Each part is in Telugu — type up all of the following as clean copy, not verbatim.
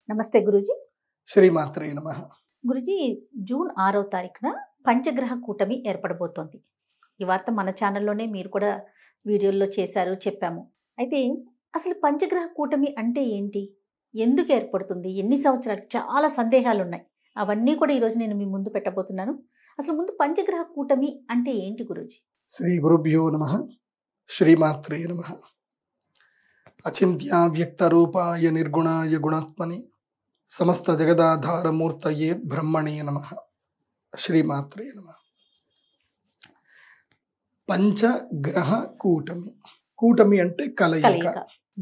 నమస్తే గురూజీ. శ్రీమాత్రే నమః. గురూజీ, జూన్ 6వ తారీఖున పంచగ్రహ కూటమి ఏర్పడబోతోంది. ఈ వార్త మన ఛానల్లోనే మీరు కూడా వీడియోల్లో చేశారు, చెప్పాము. అయితే అసలు పంచగ్రహ కూటమి అంటే ఏంటి? ఎందుకు ఏర్పడుతుంది? ఎన్ని సంవత్సరాలు? చాలా సందేహాలు ఉన్నాయి. అవన్నీ కూడా ఈరోజు నేను మీ ముందు పెట్టబోతున్నాను. అసలు ముందు పంచగ్రహ కూటమి అంటే ఏంటి గురూజీ? శ్రీ గురుభ్యో నమః. శ్రీమాత్రే నమః. అచింత్య వ్యక్త రూపాయ నిర్గుణాయ గుణాత్మని సమస్త జగదాధారమూర్తయే బ్రహ్మణే నమః. శ్రీమాత్రే నమః. పంచగ్రహ కూటమి. కూటమి అంటే కలయిక.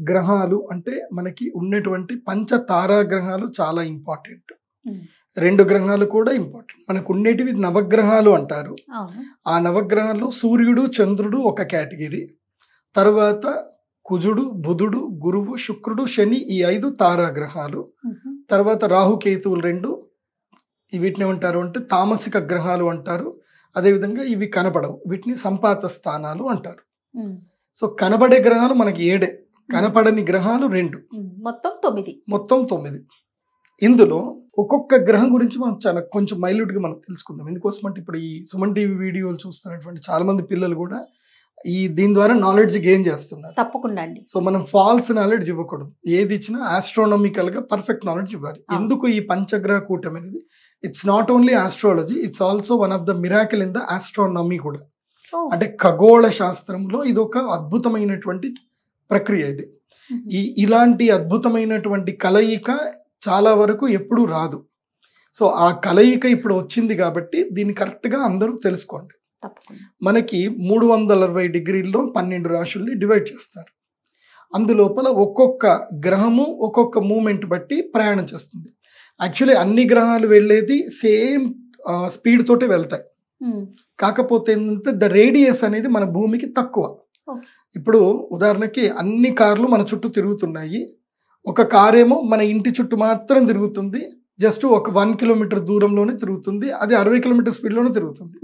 గ్రహాలు అంటే మనకి ఉన్నటువంటి పంచ తారాగ్రహాలు చాలా ఇంపార్టెంట్. 2 గ్రహాలు కూడా ఇంపార్టెంట్. మనకు ఉండేటివి నవగ్రహాలు అంటారు. ఆ నవగ్రహాల్లో సూర్యుడు, చంద్రుడు ఒక కేటగిరీ, తర్వాత కుజుడు, బుధుడు, గురువు, శుక్రుడు, శని, ఈ 5 తారాగ్రహాలు. తర్వాత రాహుకేతువులు 2. వీటిని ఏమంటారు అంటే తామసిక గ్రహాలు అంటారు. అదేవిధంగా ఇవి కనపడవు, వీటిని సంపాత స్థానాలు అంటారు. సో కనబడే గ్రహాలు మనకి 7, కనపడని గ్రహాలు 2, మొత్తం 9. ఇందులో ఒక్కొక్క గ్రహం గురించి మనం చాలా కొంచెం మైల్యూట్గా మనం తెలుసుకుందాం. ఎందుకోసం అంటే ఇప్పుడు ఈ సుమన్ టీవీ వీడియోలు చూస్తున్నటువంటి చాలా మంది పిల్లలు కూడా దీని ద్వారా నాలెడ్జ్ గెయిన్ చేస్తున్నారు. తప్పకుండా అండి. సో మనం ఫాల్స్ నాలెడ్జ్ ఇవ్వకూడదు. ఏది ఇచ్చినా ఆస్ట్రానమికల్ గా పర్ఫెక్ట్ నాలెడ్జ్ ఇవ్వాలి. ఎందుకు ఈ పంచగ్రహ కూటమి అనేది? It's not only astrology, it's also one of the miracle in the astronomy కూడా. అంటే ఖగోళ శాస్త్రంలో ఇది ఒక అద్భుతమైనటువంటి ప్రక్రియ. ఇది ఇలాంటి అద్భుతమైనటువంటి కలయిక చాలా వరకు ఎప్పుడూ రాదు. సో ఆ కలయిక ఇప్పుడు వచ్చింది కాబట్టి దీన్ని కరెక్ట్ గా అందరూ తెలుసుకోండి. మనకి 360 డిగ్రీల్లో 12 రాశుల్ని డివైడ్ చేస్తారు. అందులోపల ఒక్కొక్క గ్రహము ఒక్కొక్క మూమెంట్ బట్టి ప్రయాణం చేస్తుంది. యాక్చువల్లీ అన్ని గ్రహాలు వెళ్ళేది సేమ్ స్పీడ్ తోటే వెళ్తాయి. కాకపోతే ఏంటంటే ద రేడియస్ అనేది మన భూమికి తక్కువ. ఇప్పుడు ఉదాహరణకి అన్ని కార్లు మన చుట్టూ తిరుగుతున్నాయి. ఒక కారేమో మన ఇంటి చుట్టూ మాత్రం తిరుగుతుంది. జస్ట్ ఒక 1 కిలోమీటర్ దూరంలోనే తిరుగుతుంది. అది 60 కిలోమీటర్ స్పీడ్లోనే తిరుగుతుంది.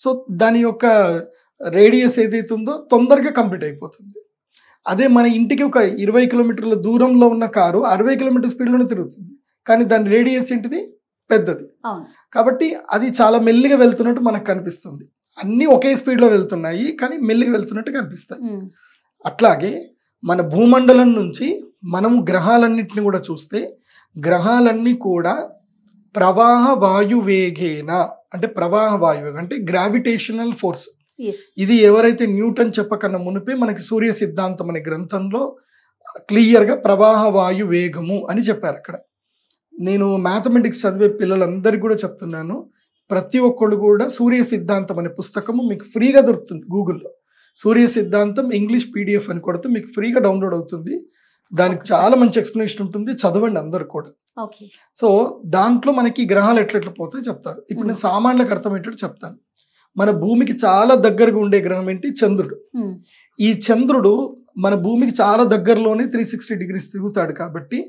సో దాని యొక్క రేడియస్ ఏదైతే ఉందో తొందరగా కంప్లీట్ అయిపోతుంది. అదే మన ఇంటికి ఒక 20 కిలోమీటర్ల దూరంలో ఉన్న కారు 60 కిలోమీటర్ స్పీడ్లోనే తిరుగుతుంది. కానీ దాని రేడియస్ ఏంటిది? పెద్దది. కాబట్టి అది చాలా మెల్లిగా వెళ్తున్నట్టు మనకు కనిపిస్తుంది. అన్నీ ఒకే స్పీడ్లో వెళ్తున్నాయి, కానీ మెల్లిగా వెళ్తున్నట్టు కనిపిస్తాయి. అట్లాగే మన భూమండలం నుంచి మనం గ్రహాలన్నింటినీ కూడా చూస్తే గ్రహాలన్నీ కూడా ప్రవాహ వాయువేగేన, అంటే ప్రవాహ వాయువేగం అంటే గ్రావిటేషనల్ ఫోర్స్. ఇది ఎవరైతే న్యూటన్ చెప్పకన్నా మునిపే మనకి సూర్య సిద్ధాంతం అనే గ్రంథంలో క్లియర్గా ప్రవాహ వాయు వేగము అని చెప్పారు. అక్కడ నేను మ్యాథమెటిక్స్ చదివే పిల్లలందరికీ కూడా చెప్తున్నాను, ప్రతి ఒక్కళ్ళు కూడా సూర్య సిద్ధాంతం అనే పుస్తకము మీకు ఫ్రీగా దొరుకుతుంది. గూగుల్లో సూర్య సిద్ధాంతం ఇంగ్లీష్ PDF అని కొడితే మీకు ఫ్రీగా డౌన్లోడ్ అవుతుంది. దానికి చాలా మంచి ఎక్స్ప్లెనేషన్ ఉంటుంది, చదవండి అందరు కూడా. సో దాంట్లో మనకి గ్రహాలు ఎట్లెట్లా పోతాయి చెప్తారు. ఇప్పుడు నేను సామాన్యులకు అర్థమయ్యేటట్టు చెప్తాను. మన భూమికి చాలా దగ్గరగా ఉండే గ్రహం ఏంటి? చంద్రుడు. ఈ చంద్రుడు మన భూమికి చాలా దగ్గరలోనే 360 డిగ్రీస్ తిరుగుతాడు. కాబట్టి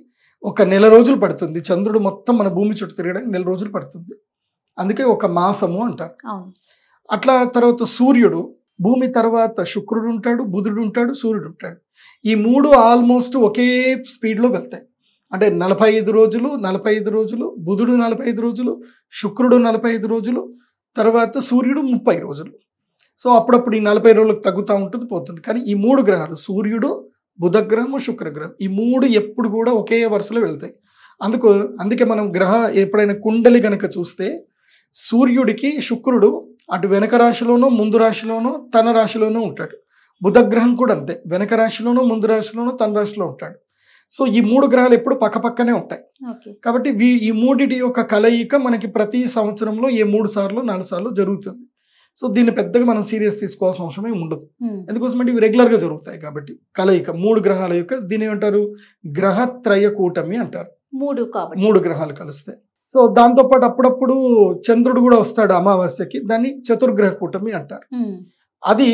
ఒక నెల రోజులు పడుతుంది చంద్రుడు మొత్తం మన భూమి చుట్టూ తిరగడానికి. 1 నెల రోజులు పడుతుంది. అందుకే ఒక మాసము అంటారు. అట్లా తర్వాత సూర్యుడు, భూమి తర్వాత శుక్రుడు ఉంటాడు, బుధుడు ఉంటాడు, సూర్యుడు ఉంటాడు. ఈ 3 ఆల్మోస్ట్ ఒకే స్పీడ్లో వెళ్తాయి. అంటే 45 రోజులు, బుధుడు 45 రోజులు, శుక్రుడు 45 రోజులు, తర్వాత సూర్యుడు 30 రోజులు. సో అప్పుడప్పుడు ఈ 40 రోజులకు తగ్గుతూ ఉంటుంది, పోతుంది. కానీ ఈ 3 గ్రహాలు సూర్యుడు, బుధగ్రహము, శుక్రగ్రహం, ఈ 3 ఎప్పుడు కూడా ఒకే వరుసలో వెళ్తాయి. అందుకే మనం ఎప్పుడైనా కుండలి గనక చూస్తే సూర్యుడికి శుక్రుడు అటు వెనక రాశిలోనో ముందు రాశిలోనో తన రాశిలోనో ఉంటాడు. బుధగ్రహం కూడా అంతే, వెనక రాశిలోనో ముందు రాశిలోనో తన రాశిలో ఉంటాడు. సో ఈ 3 గ్రహాలు ఎప్పుడు పక్కపక్కనే ఉంటాయి. కాబట్టి ఈ 3 యొక్క కలయిక మనకి ప్రతి సంవత్సరంలో 3 సార్లు 4 సార్లు జరుగుతుంది. సో దీన్ని పెద్దగా మనం సీరియస్ తీసుకోవాల్సిన అవసరం ఏమి ఉండదు. ఎందుకోసం అంటే ఇవి రెగ్యులర్ గా జరుగుతాయి కాబట్టి కలయిక 3 గ్రహాల యొక్క దీని ఏమంటారు? గ్రహత్రయ కూటమి అంటారు. 3 గ్రహాలు కలుస్తాయి. సో దాంతోపాటు అప్పుడప్పుడు చంద్రుడు కూడా వస్తాడు అమావాస్యకి, దాన్ని చతుర్గ్రహ కూటమి అంటారు. అది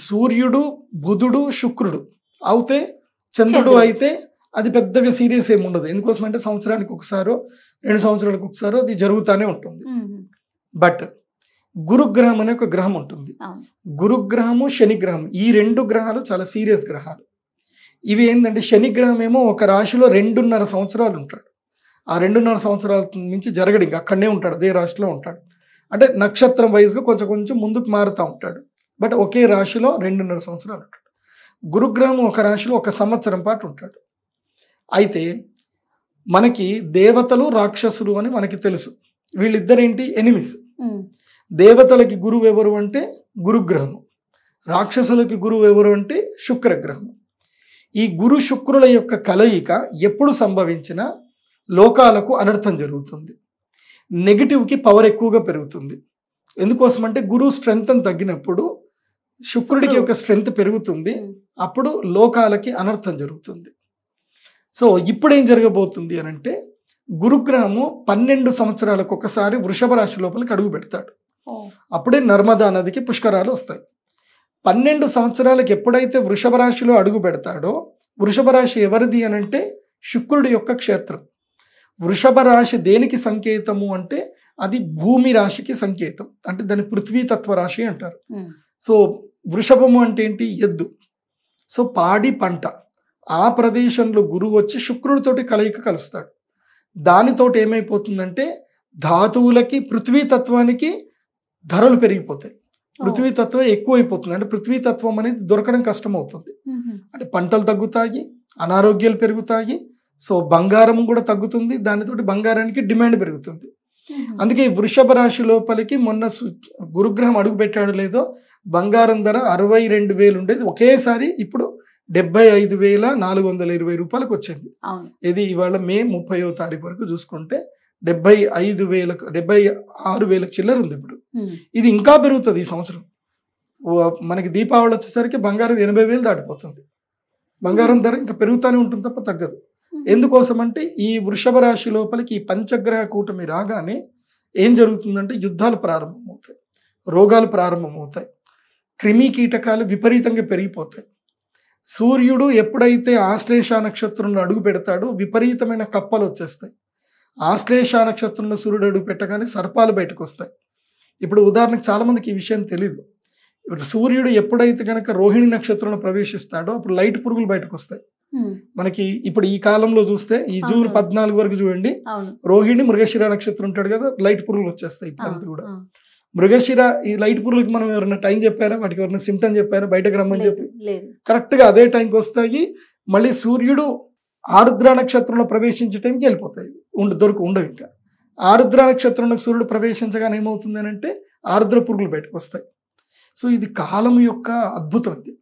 సూర్యుడు, బుధుడు, శుక్రుడు అవుతే చంద్రుడు అయితే అది పెద్దగా సీరియస్ ఏమి ఉండదు. ఎందుకోసం అంటే సంవత్సరానికి ఒకసారో 2 సంవత్సరాలకు ఒకసారో అది జరుగుతూనే ఉంటుంది. బట్ గురుగ్రహం అనే ఒక గ్రహం ఉంటుంది. గురుగ్రహము, శనిగ్రహం, ఈ 2 గ్రహాలు చాలా సీరియస్ గ్రహాలు. ఇవి ఏంటంటే శనిగ్రహం ఏమో ఒక రాశిలో 2.5 సంవత్సరాలు ఉంటాడు. ఆ 2.5 సంవత్సరాల నుంచి జరగడు, ఇంకా అక్కడనే ఉంటాడు, అదే రాశిలో ఉంటాడు. అంటే నక్షత్రం వైజ్గా కొంచెం కొంచెం ముందుకు మారుతూ ఉంటాడు, బట్ ఒకే రాశిలో 2.5 సంవత్సరాలు ఉంటాడు. గురుగ్రహం ఒక రాశిలో 1 సంవత్సరం పాటు ఉంటాడు. అయితే మనకి దేవతలు రాక్షసులు అని మనకి తెలుసు. వీళ్ళిద్దరేంటి? ఎనిమిస్. దేవతలకి గురువు ఎవరు అంటే గురుగ్రహము, రాక్షసులకి గురువు ఎవరు అంటే శుక్రగ్రహము. ఈ గురు శుక్రుల యొక్క కలయిక ఎప్పుడు సంభవించినా లోకాలకు అనర్థం జరుగుతుంది, నెగిటివ్కి పవర్ ఎక్కువగా పెరుగుతుంది. ఎందుకోసం అంటే గురువు స్ట్రెంగ్త్ తగ్గినప్పుడు శుక్రుడికి యొక్క స్ట్రెంగ్త్ పెరుగుతుంది, అప్పుడు లోకాలకి అనర్థం జరుగుతుంది. సో ఇప్పుడు ఏం జరగబోతుంది అని అంటే గురుగ్రహము 12 సంవత్సరాలకు ఒకసారి వృషభ రాశి లోపలికి అడుగు పెడతాడు. అప్పుడే నర్మదా నదికి పుష్కరాలు వస్తాయి. 12 సంవత్సరాలకు ఎప్పుడైతే వృషభ రాశిలో అడుగు పెడతాడో, వృషభ రాశి ఎవరిది అని అంటే శుక్రుడి యొక్క క్షేత్రం. వృషభ రాశి దేనికి సంకేతము అంటే అది భూమి రాశికి సంకేతం, అంటే దాని పృథ్వీతత్వ రాశి అంటారు. సో వృషభము అంటే ఏంటి? ఎద్దు. సో పాడి పంట. ఆ ప్రదేశంలో గురువు వచ్చి శుక్రుడితోటి కలయిక కలుస్తాడు. దానితోటి ఏమైపోతుందంటే ధాతువులకి పృథ్వీతత్వానికి ధరలు పెరిగిపోతాయి, పృథ్వీతత్వం ఎక్కువైపోతుంది. అంటే పృథ్వీతత్వం అనేది దొరకడం కష్టం అవుతుంది. అంటే పంటలు తగ్గుతాయి, అనారోగ్యాలు పెరుగుతాయి, సో బంగారం కూడా తగ్గుతుంది, దానితోటి బంగారానికి డిమాండ్ పెరుగుతుంది. అందుకే వృషభ రాశి లోపలికి మొన్న గురుగ్రహం అడుగు పెట్టాడు లేదో, బంగారం ధర 62,000 ఉండేది, ఒకేసారి ఇప్పుడు 75,420 రూపాయలకు వచ్చింది. ఇది ఇవాళ మే 30వ తారీఖు వరకు చూసుకుంటే 76,000 చిల్లర ఉంది ఇప్పుడు. ఇది ఇంకా పెరుగుతుంది ఈ సంవత్సరం. మనకి దీపావళి వచ్చేసరికి బంగారం 80,000 దాటిపోతుంది. బంగారం ధర ఇంకా పెరుగుతూనే ఉంటుంది తప్ప తగ్గదు. ఎందుకోసం అంటే ఈ వృషభ రాశి లోపలికి ఈ పంచగ్రహ కూటమి రాగానే ఏం జరుగుతుందంటే యుద్ధాలు ప్రారంభమవుతాయి, రోగాలు ప్రారంభమవుతాయి, క్రిమి కీటకాలు విపరీతంగా పెరిగిపోతాయి. సూర్యుడు ఎప్పుడైతే ఆశ్లేష నక్షత్రంలో అడుగు పెడతాడో విపరీతమైన కప్పలు వచ్చేస్తాయి. ఆశ్లేష నక్షత్రంలో సూర్యుడు అడుగు పెట్టగానే సర్పాలు బయటకు వస్తాయి. ఇప్పుడు ఉదాహరణకు చాలా మందికి ఈ విషయం తెలీదు. ఇప్పుడు సూర్యుడు ఎప్పుడైతే కనుక రోహిణి నక్షత్రంలో ప్రవేశిస్తాడో అప్పుడు లైట్ పురుగులు బయటకు వస్తాయి. మనకి ఇప్పుడు ఈ కాలంలో చూస్తే ఈ జూన్ 14 వరకు చూడండి, రోహిణి మృగశిర నక్షత్రం ఉంటాడు కదా, లైట్ పురుగులు వచ్చేస్తాయి. ఇప్పుడంతా కూడా మృగశిర ఈ లైట్ పురుగులకి మనం ఎవరైనా టైం చెప్పారా, వాటికి ఎవరైనా సిమ్టమ్ చెప్పారా బయటకు రమ్మని చెప్పి? కరెక్ట్ గా అదే టైంకి వస్తాయి. మళ్ళీ సూర్యుడు ఆరుద్ర నక్షత్రంలో ప్రవేశించే టైంకి వెళ్ళిపోతాయి, ఉండవు. ఇంకా ఆరుద్ర నక్షత్రంలో సూర్యుడు ప్రవేశించగానే ఏమవుతుంది అని అంటే ఆరుద్ర పురుగులు బయటకు వస్తాయి. సో ఇది కాలము యొక్క అద్భుతం. ఇది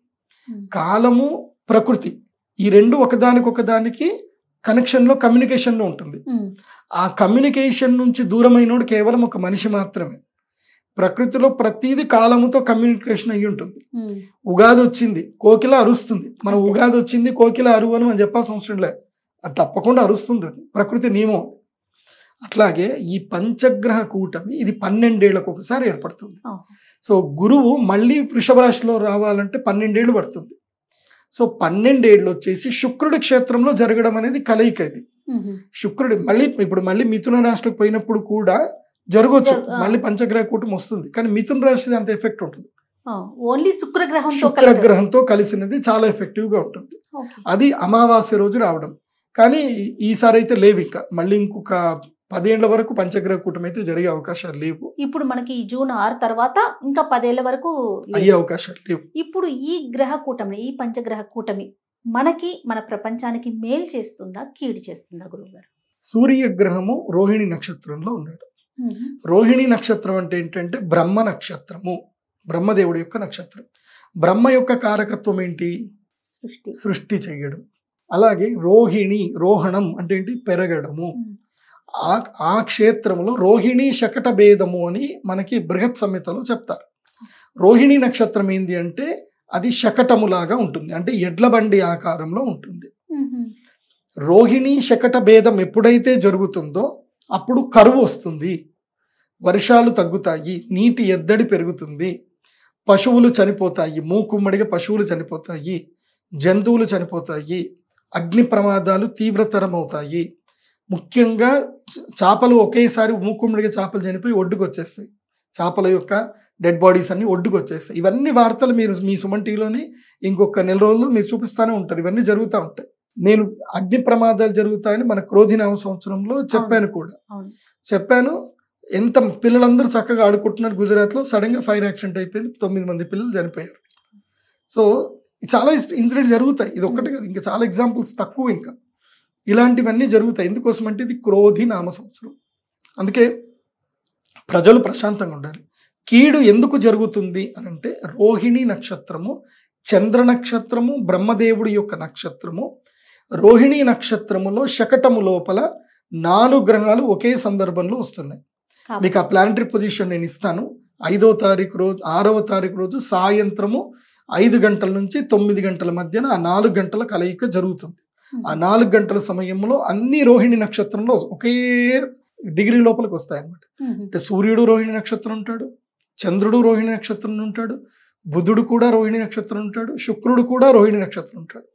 కాలము ప్రకృతి ఈ రెండు ఒకదానికి కనెక్షన్లో కమ్యూనికేషన్లో ఉంటుంది. ఆ కమ్యూనికేషన్ నుంచి దూరమైనోడు కేవలం ఒక మనిషి మాత్రమే. ప్రకృతిలో ప్రతిదీ కాలముతో కమ్యూనికేషన్ అయ్యి ఉంటుంది. ఉగాది వచ్చింది, కోకిల అరుస్తుంది. మనం ఉగాది వచ్చింది, కోకిల అరువు అని మనం చెప్పాల్సిన అవసరం లేదు, అది తప్పకుండా అరుస్తుంది, అది ప్రకృతి నియమం. అట్లాగే ఈ పంచగ్రహ కూటమి ఇది 12 ఏళ్లకు ఒకసారి ఏర్పడుతుంది. సో గురువు మళ్ళీ వృషభ రాశిలో రావాలంటే 12 ఏళ్ళు పడుతుంది. సో 12 ఏళ్ళు వచ్చేసి శుక్రుడి క్షేత్రంలో జరగడం అనేది కలయిక. ఇది శుక్రుడి మళ్ళీ మిథున రాశిలోకి పోయినప్పుడు కూడా జరగవచ్చు, మళ్ళీ పంచగ్రహ కూటమి వస్తుంది. కానీ మిథున రాశి అంత ఎఫెక్ట్ ఉంటుంది, ఓన్లీ శుక్రగ్రహంతో కలిసినది చాలా ఎఫెక్టివ్ గా ఉంటుంది. అది అమావాస్య రోజు రావడం. కానీ ఈసారి అయితే లేవు, ఇంకా మళ్ళీ ఇంకొక 10 ఏళ్ల వరకు పంచగ్రహ కూటమి అయితే జరిగే అవకాశాలు లేవు. ఇప్పుడు మనకి జూన్ 6 తర్వాత ఇంకా 10 ఏళ్ల వరకు అయ్యే అవకాశాలు లేవు. ఇప్పుడు ఈ గ్రహ కూటమి, ఈ పంచగ్రహ కూటమి మనకి మన ప్రపంచానికి మేలు చేస్తుందా, కీడు చేస్తుందా గురువు గారు? సూర్యగ్రహము రోహిణి నక్షత్రంలో ఉన్నాడు. రోహిణి నక్షత్రం అంటే ఏంటంటే బ్రహ్మ నక్షత్రము, బ్రహ్మదేవుడి యొక్క నక్షత్రం. బ్రహ్మ యొక్క కారకత్వం ఏంటి? సృష్టి చేయడం. అలాగే రోహణం అంటే ఏంటి? పెరగడము. ఆ క్షేత్రంలో రోహిణి శకట భేదము అని మనకి బృహత్ సంహితలో చెప్తారు. రోహిణి నక్షత్రం ఏంది అంటే అది శకటములాగా ఉంటుంది, అంటే ఎడ్ల బండి ఆకారంలో ఉంటుంది. రోహిణి శకట భేదం ఎప్పుడైతే జరుగుతుందో అప్పుడు కరువు వస్తుంది, వర్షాలు తగ్గుతాయి, నీటి ఎద్దడి పెరుగుతుంది, పశువులు చనిపోతాయి, మూకుమ్మడిగా పశువులు చనిపోతాయి, జంతువులు చనిపోతాయి, అగ్ని ప్రమాదాలు తీవ్రతరం అవుతాయి. ముఖ్యంగా చేపలు ఒకేసారి మూకుమ్మడిగా చేపలు చనిపోయి ఒడ్డుకు వచ్చేస్తాయి. చేపల యొక్క డెడ్ బాడీస్ అన్ని ఒడ్డుకు వచ్చేస్తాయి. ఇవన్నీ వార్తలు మీరు మీ సుమన్ టీవీలోని ఇంకొక నెల రోజులు మీరు చూపిస్తూనే ఉంటారు. ఇవన్నీ జరుగుతూ ఉంటాయి. నేను అగ్ని ప్రమాదాలు జరుగుతాయని మన క్రోధినామ సంవత్సరంలో చెప్పాను కూడా. చెప్పాను, ఎంత పిల్లలందరూ చక్కగా ఆడుకుంటున్నారు గుజరాత్లో, సడన్గా ఫైర్ యాక్సిడెంట్ అయిపోయింది, 9 మంది పిల్లలు చనిపోయారు. సో చాలా ఇన్సిడెంట్ జరుగుతాయి. ఇది ఒక్కటే కదా, ఇంకా చాలా ఎగ్జాంపుల్స్ తక్కువ. ఇంకా ఇలాంటివన్నీ జరుగుతాయి. ఎందుకోసం అంటే ఇది క్రోధి నామ సంవత్సరం. అందుకే ప్రజలు ప్రశాంతంగా ఉండాలి. కీడు ఎందుకు జరుగుతుంది అని అంటే రోహిణి నక్షత్రము, చంద్ర నక్షత్రము, బ్రహ్మదేవుడి యొక్క నక్షత్రము. రోహిణి నక్షత్రములో శకటము లోపల 4 గ్రహాలు ఒకే సందర్భంలో వస్తున్నాయి. మీకు ఆ ప్లానటరీ పొజిషన్ నేను ఇస్తాను. 5వ తారీఖు రోజు 6వ తారీఖు రోజు సాయంత్రము 5 గంటల నుంచి 9 గంటల మధ్యన ఆ 4 గంటల కలయిక జరుగుతుంది. ఆ 4 గంటల సమయంలో అన్ని రోహిణి నక్షత్రంలో ఒకే డిగ్రీ లోపలికి వస్తాయి అన్నమాట. అంటే సూర్యుడు రోహిణి నక్షత్రం ఉంటాడు, చంద్రుడు రోహిణి నక్షత్రం ఉంటాడు, బుధుడు కూడా రోహిణి నక్షత్రం ఉంటాడు, శుక్రుడు కూడా రోహిణి నక్షత్రం ఉంటాడు.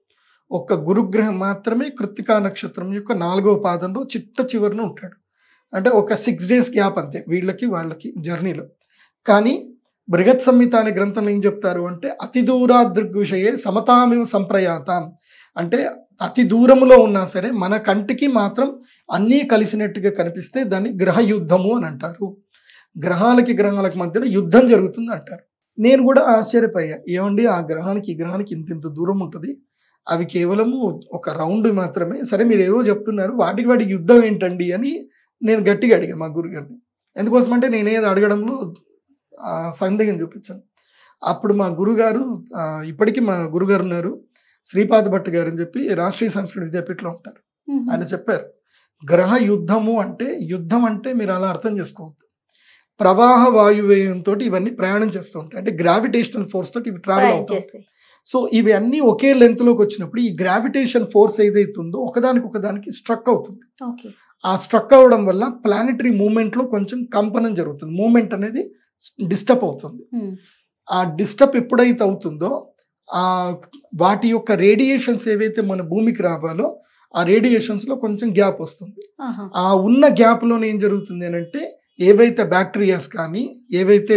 ఒక్క గురుగ్రహం మాత్రమే కృత్తికా నక్షత్రం యొక్క 4వ పాదంలో చిట్ట చివరిన ఉంటాడు. అంటే ఒక 6 days గ్యాప్ అంతే వీళ్ళకి వాళ్ళకి జర్నీలో. కానీ బృహత్ సంహిత అనే గ్రంథంలో ఏం చెప్తారు అంటే అతి దూరా దృగ్విషయే సమతామివ సంప్రయాతం. అంటే అతి దూరంలో ఉన్నా సరే మన కంటికి మాత్రం అన్నీ కలిసినట్టుగా కనిపిస్తే దాన్ని గ్రహ యుద్ధము అని అంటారు. గ్రహాలకు మధ్యన యుద్ధం జరుగుతుంది అంటారు. నేను కూడా ఆశ్చర్యపోయా, ఏమండి ఆ గ్రహానికి ఈ గ్రహానికి ఇంత దూరం ఉంటుంది, అవి కేవలము ఒక రౌండ్ మాత్రమే, సరే మీరు ఏదో చెప్తున్నారు, వాటికి యుద్ధం ఏంటండి అని నేను గట్టిగా అడిగా మా గురుగారిని. ఎందుకోసం అంటే నేనేది అడగడంలో సందేహం చూపించాను. అప్పుడు మా గురుగారు, ఇప్పటికీ మా గురుగారు ఉన్నారు, శ్రీపాద భట్ గారు అని చెప్పి రాష్ట్రీయ సంస్కృత విద్యాపీఠంలో ఉంటారు. ఆయన చెప్పారు, గ్రహ యుద్ధము అంటే, యుద్ధం అంటే మీరు అలా అర్థం చేసుకోవద్దు, ప్రవాహ వాయువేయంతో ఇవన్నీ ప్రయాణం చేస్తూ ఉంటాయి. అంటే గ్రావిటేషనల్ ఫోర్స్ తోటి ఇవి ట్రావెల్ అవుతాయి. సో ఇవి అన్నీ ఒకే లెంత్ లోకి వచ్చినప్పుడు ఈ గ్రావిటేషన్ ఫోర్స్ ఏదైతుందో ఒకదానికి స్ట్రక్ అవుతుంది. ఆ స్ట్రక్ అవ్వడం వల్ల ప్లానెటరీ మూవ్మెంట్ లో కొంచెం కంపనం జరుగుతుంది, మూవ్మెంట్ అనేది డిస్టర్బ్ అవుతుంది. ఆ డిస్టర్బ్ ఎప్పుడైతే అవుతుందో ఆ వాటి యొక్క రేడియేషన్స్ ఏవైతే మన భూమికి రావాలో ఆ రేడియేషన్స్ లో కొంచెం గ్యాప్ వస్తుంది. ఆ ఉన్న గ్యాప్ లోనే ఏం జరుగుతుంది అని అంటే ఏవైతే బ్యాక్టీరియాస్ కానీ ఏవైతే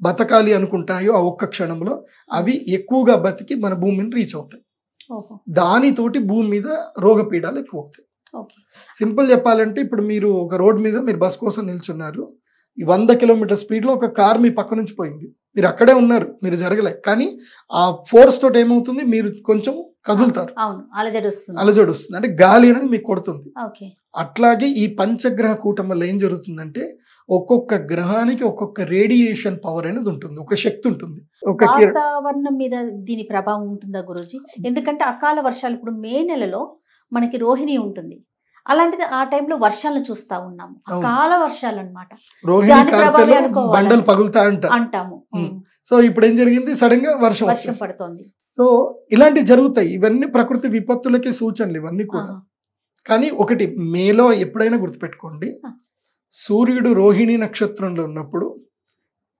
బతకాలి అనుకుంటాయో ఆ ఒక్క క్షణంలో అవి ఎక్కువగా బతికి మన భూమిని రీచ్ అవుతాయి. దానితోటి భూమి మీద రోగపీడాలు ఎక్కువ అవుతాయి. సింపుల్ చెప్పాలంటే ఇప్పుడు మీరు ఒక రోడ్ మీద మీరు బస్ కోసం నిల్చున్నారు, 100 కిలోమీటర్ స్పీడ్ లో ఒక కార్ మీ పక్క నుంచి పోయింది, మీరు అక్కడే ఉన్నారు, మీరు జరగలే, కానీ ఆ ఫోర్స్ తోటి ఏమవుతుంది, మీరు కొంచెం కదులుతారు, అలజడి వస్తుంది, అంటే గాలి అనేది మీకు కొడుతుంది. అట్లాగే ఈ పంచగ్రహ కూటం వల్ల ఏం జరుగుతుందంటే ఒక్కొక్క గ్రహానికి ఒక్కొక్క రేడియేషన్ పవర్ అనేది ఉంటుంది, ఒక శక్తి ఉంటుంది. వాతావరణం మీద దీని ప్రభావం ఉంటుందా గురూజీ? ఎందుకంటే అకాల వర్షాలు ఇప్పుడు మే నెలలో మనకి రోహిణి ఉంటుంది, అలాంటిది ఆ టైంలో వర్షాలను చూస్తా ఉన్నాము, అకాల వర్షాలు అన్నమాట. బండలు పగులుతా అంటాము. సో ఇప్పుడు ఏం జరిగింది, సడన్ గా వర్షం పడుతోంది. సో ఇలాంటివి జరుగుతాయి. ఇవన్నీ ప్రకృతి విపత్తులకి సూచనలు ఇవన్నీ కూడా. కానీ ఒకటి మేలో ఎప్పుడైనా గుర్తుపెట్టుకోండి, సూర్యుడు రోహిణి నక్షత్రంలో ఉన్నప్పుడు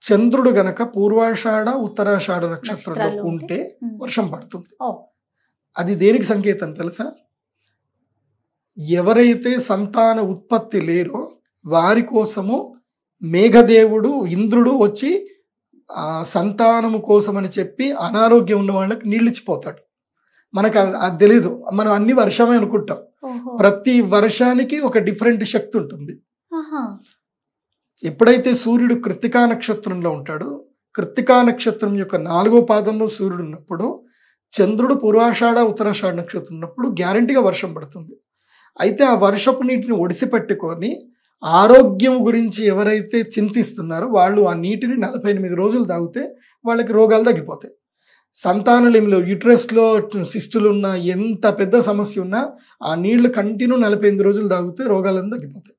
చంద్రుడు గనక పూర్వాషాఢ ఉత్తరాషాఢ నక్షత్రంలో ఉంటే వర్షం పడుతుంది. అది దేనికి సంకేతం తెలుసా? ఎవరైతే సంతాన ఉత్పత్తి లేరో వారి కోసము మేఘదేవుడు ఇంద్రుడు వచ్చి సంతానము కోసం అని చెప్పి అనారోగ్యం ఉన్న వాళ్ళకి నీళ్ళిచ్చిపోతాడు. మనకు అది తెలీదు, మనం అన్ని వర్షమే అనుకుంటాం. ప్రతి వర్షానికి ఒక డిఫరెంట్ శక్తి ఉంటుంది. ఎప్పుడైతే సూర్యుడు కృత్తికా నక్షత్రంలో ఉంటాడో, కృత్తికా నక్షత్రం యొక్క 4వ పాదంలో సూర్యుడు ఉన్నప్పుడు చంద్రుడు పూర్వాషాఢ ఉత్తరాషాఢ నక్షత్రం ఉన్నప్పుడు గ్యారంటీగా వర్షం పడుతుంది. అయితే ఆ వర్షపు నీటిని ఒడిసిపెట్టుకొని ఆరోగ్యం గురించి ఎవరైతే చింతిస్తున్నారో వాళ్ళు ఆ నీటిని 48 రోజులు తాగితే వాళ్ళకి రోగాలు తగ్గిపోతాయి. సంతానలేమిలో యూట్రస్లో సిస్టులు ఉన్నా ఎంత పెద్ద సమస్య ఉన్నా ఆ నీళ్లు కంటిన్యూ 48 రోజులు తాగితే రోగాలను తగ్గిపోతాయి.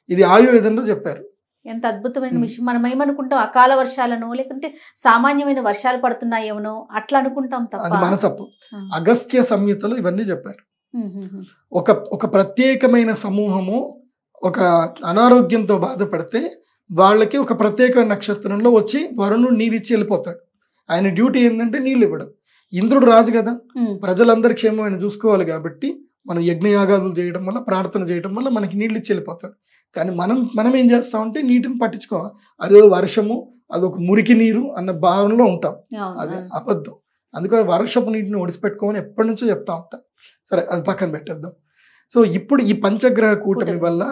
ఇది ఆయుర్వేదంలో చెప్పారు. ఎంత అద్భుతమైన విషయం. మనం ఏమనుకుంటాం, అకాల వర్షాలను లేకుంటే సామాన్యమైన వర్షాలు పడుతున్నాయేమో అట్లా అనుకుంటాం, అది మన తప్పు. అగస్త్య సంహితలో ఇవన్నీ చెప్పారు. ఒక ప్రత్యేకమైన సమూహము ఒక అనారోగ్యంతో బాధపడితే వాళ్ళకి ఒక ప్రత్యేకమైన నక్షత్రంలో వచ్చి వరుణుడు నీరిచ్చి వెళ్ళిపోతాడు. ఆయన డ్యూటీ ఏంటంటే నీళ్ళు ఇవ్వడం. ఇంద్రుడు రాజు కదా, ప్రజలందరి క్షేమం ఆయన చూసుకోవాలి కాబట్టి మనం యజ్ఞయాగాదులు చేయడం వల్ల, ప్రార్థన చేయడం వల్ల మనకి నీళ్ళు ఇచ్చి వెళ్ళిపోతాడు. కానీ మనం ఏం చేస్తామంటే నీటిని పట్టించుకోవాలి. అదే వర్షము అదొక మురికి నీరు అన్న భావనలో ఉంటాం. అవును, అది అవును. అబద్ధం. అందుకే వర్షపు నీటిని ఒడిసిపెట్టుకోమని ఎప్పటి నుంచో చెప్తా ఉంటా. సరే అది పక్కన పెట్టేద్దాం. సో ఇప్పుడు ఈ పంచగ్రహ కూటమి కూటమి. వల్ల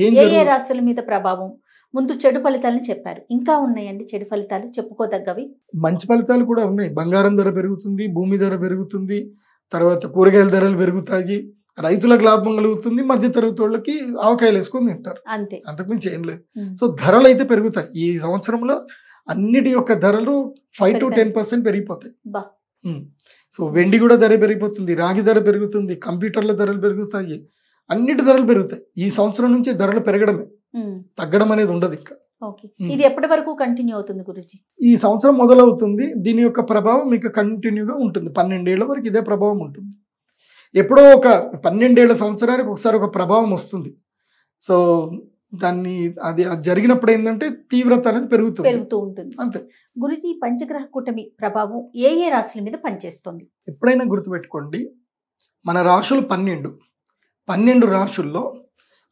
ఏం ఏ ఏ జరుగుతుంది? రాశుల మీద ప్రభావం? ముందు చెడు ఫలితాలను చెప్పారు, ఇంకా ఉన్నాయండి చెడు ఫలితాలు చెప్పుకోదగ్గవి? మంచి ఫలితాలు కూడా ఉన్నాయి. బంగారం ధర పెరుగుతుంది, భూమి ధర పెరుగుతుంది, తర్వాత కూరగాయల ధరలు పెరుగుతాయి, రైతులకు లాభం కలుగుతుంది, మధ్య తరగతి వాళ్ళకి ఆవకాయలు వేసుకొని తింటారు. అంతే. అంతకుమించి ఏం లేదు. ఉమ్. సో ధరలు అయితే పెరుగుతాయి. ఈ సంవత్సరంలో అన్నిటి యొక్క ధరలు 5 to 10% పెరిగిపోతాయి. బా. సో వెండి కూడా ధర పెరిగిపోతుంది, రాగి ధర పెరుగుతుంది, కంప్యూటర్ల ధరలు పెరుగుతాయి, అన్నిటి ధరలు పెరుగుతాయి. ఈ సంవత్సరం నుంచి ధరలు పెరగడమే, ఉమ్. తగ్గడం అనేది ఉండదు ఇంకా. ఓకే. ఇది ఎప్పటి వరకు కంటిన్యూ అవుతుంది గురుజీ? ఈ సంవత్సరం మొదలవుతుంది, దీని యొక్క ప్రభావం మీకు కంటిన్యూగా ఉంటుంది. 12 ఏళ్ల వరకు ఇదే ప్రభావం ఉంటుంది. ఎప్పుడో ఒక 12 ఏళ్ల సంవత్సరానికి ఒకసారి ఒక ప్రభావం వస్తుంది. సో దాన్ని అది జరిగినప్పుడు ఏంటంటే తీవ్రత అనేది పెరుగుతుంది, పెరుగుతూ ఉంటుంది. అంతే. గురుజీ, పంచగ్రహ కూటమి ప్రభావం ఏ ఏ రాశుల మీద పనిచేస్తుంది? ఎప్పుడైనా గుర్తుపెట్టుకోండి, మన రాశులు 12 రాశుల్లో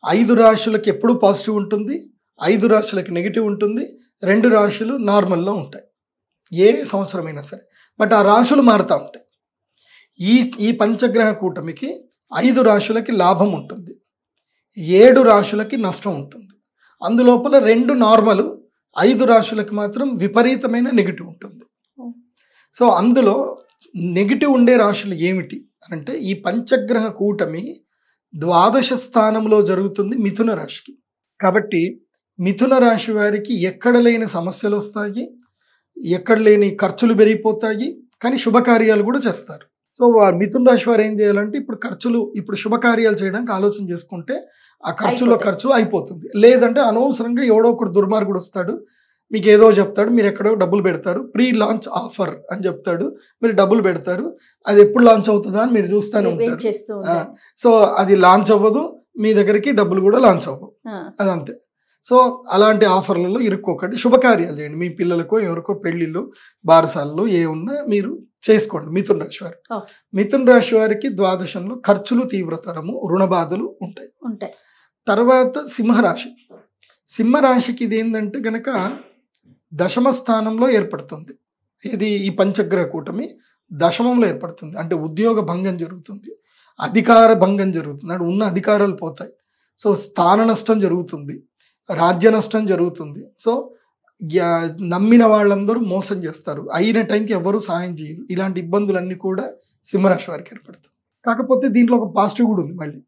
5 రాశులకి ఎప్పుడు పాజిటివ్ ఉంటుంది, 5 రాశులకి నెగిటివ్ ఉంటుంది, 2 రాశులు నార్మల్లో ఉంటాయి ఏ సంవత్సరమైనా సరే. బట్ ఆ రాశులు మారుతూ ఉంటాయి. ఈ పంచగ్రహ కూటమికి 5 రాశులకి లాభం ఉంటుంది, 7 రాశులకి నష్టం ఉంటుంది. అందులోపల 2 నార్మల్, 5 రాశులకి మాత్రం విపరీతమైన నెగిటివ్ ఉంటుంది. సో అందులో నెగిటివ్ ఉండే రాశులు ఏమిటి అంటే, ఈ పంచగ్రహ కూటమి ద్వాదశ స్థానంలో జరుగుతుంది మిథున రాశికి. కాబట్టి మిథున రాశి వారికి ఎక్కడ లేని సమస్యలు వస్తాయి, ఎక్కడ లేని ఖర్చులు పెరిగిపోతాయి, కానీ శుభకార్యాలు కూడా చేస్తారు. సో మిథున రాశి వారు ఏం చేయాలంటే, ఇప్పుడు శుభకార్యాలు చేయడానికి ఆలోచన చేసుకుంటే ఆ ఖర్చులో ఖర్చు అయిపోతుంది. లేదంటే అనవసరంగా ఎవడో ఒకడు దుర్మార్గుడు వస్తాడు, మీకు ఏదో చెప్తాడు, మీరు ఎక్కడో డబ్బులు పెడతారు, ప్రీ లాంచ్ ఆఫర్ అని చెప్తాడు, మీరు డబ్బులు పెడతారు, అది ఎప్పుడు లాంచ్ అవుతుందా అని మీరు చూస్తూనే ఉంటారు. సో అది లాంచ్ అవ్వదు, మీ దగ్గరికి డబ్బులు కూడా లాంచ్ అవ్వవు, అదంతే. సో అలాంటి ఆఫర్లలో ఇరుక్కోకండి, శుభకార్యాలు చేయండి. మీ పిల్లలకో ఎవరికో పెళ్లిళ్ళు బారసాలలో ఏ ఉన్నా మీరు చేసుకోండి. మిథున రాశి వారు, మిథున రాశి వారికి ద్వాదశంలో ఖర్చులు తీవ్రతరము, రుణ బాధలు ఉంటాయి. తర్వాత సింహరాశికి ఇది ఏంటంటే గనక దశమ స్థానంలో ఏర్పడుతుంది. ఇది ఈ పంచగ్రహ కూటమి దశమంలో ఏర్పడుతుంది. అంటే ఉద్యోగ భంగం జరుగుతుంది, అధికార భంగం జరుగుతుంది, అంటే ఉన్న అధికారాలు పోతాయి. సో స్థాన నష్టం జరుగుతుంది, రాజ్య నష్టం జరుగుతుంది. సో నమ్మిన వాళ్ళందరూ మోసం చేస్తారు, అయిన టైంకి ఎవరు సహాయం చేయరు. ఇలాంటి ఇబ్బందులన్నీ కూడా సింహరాశి వారికి ఏర్పడుతుంది. కాకపోతే దీంట్లో ఒక పాజిటివ్ కూడా ఉంది, మళ్ళీ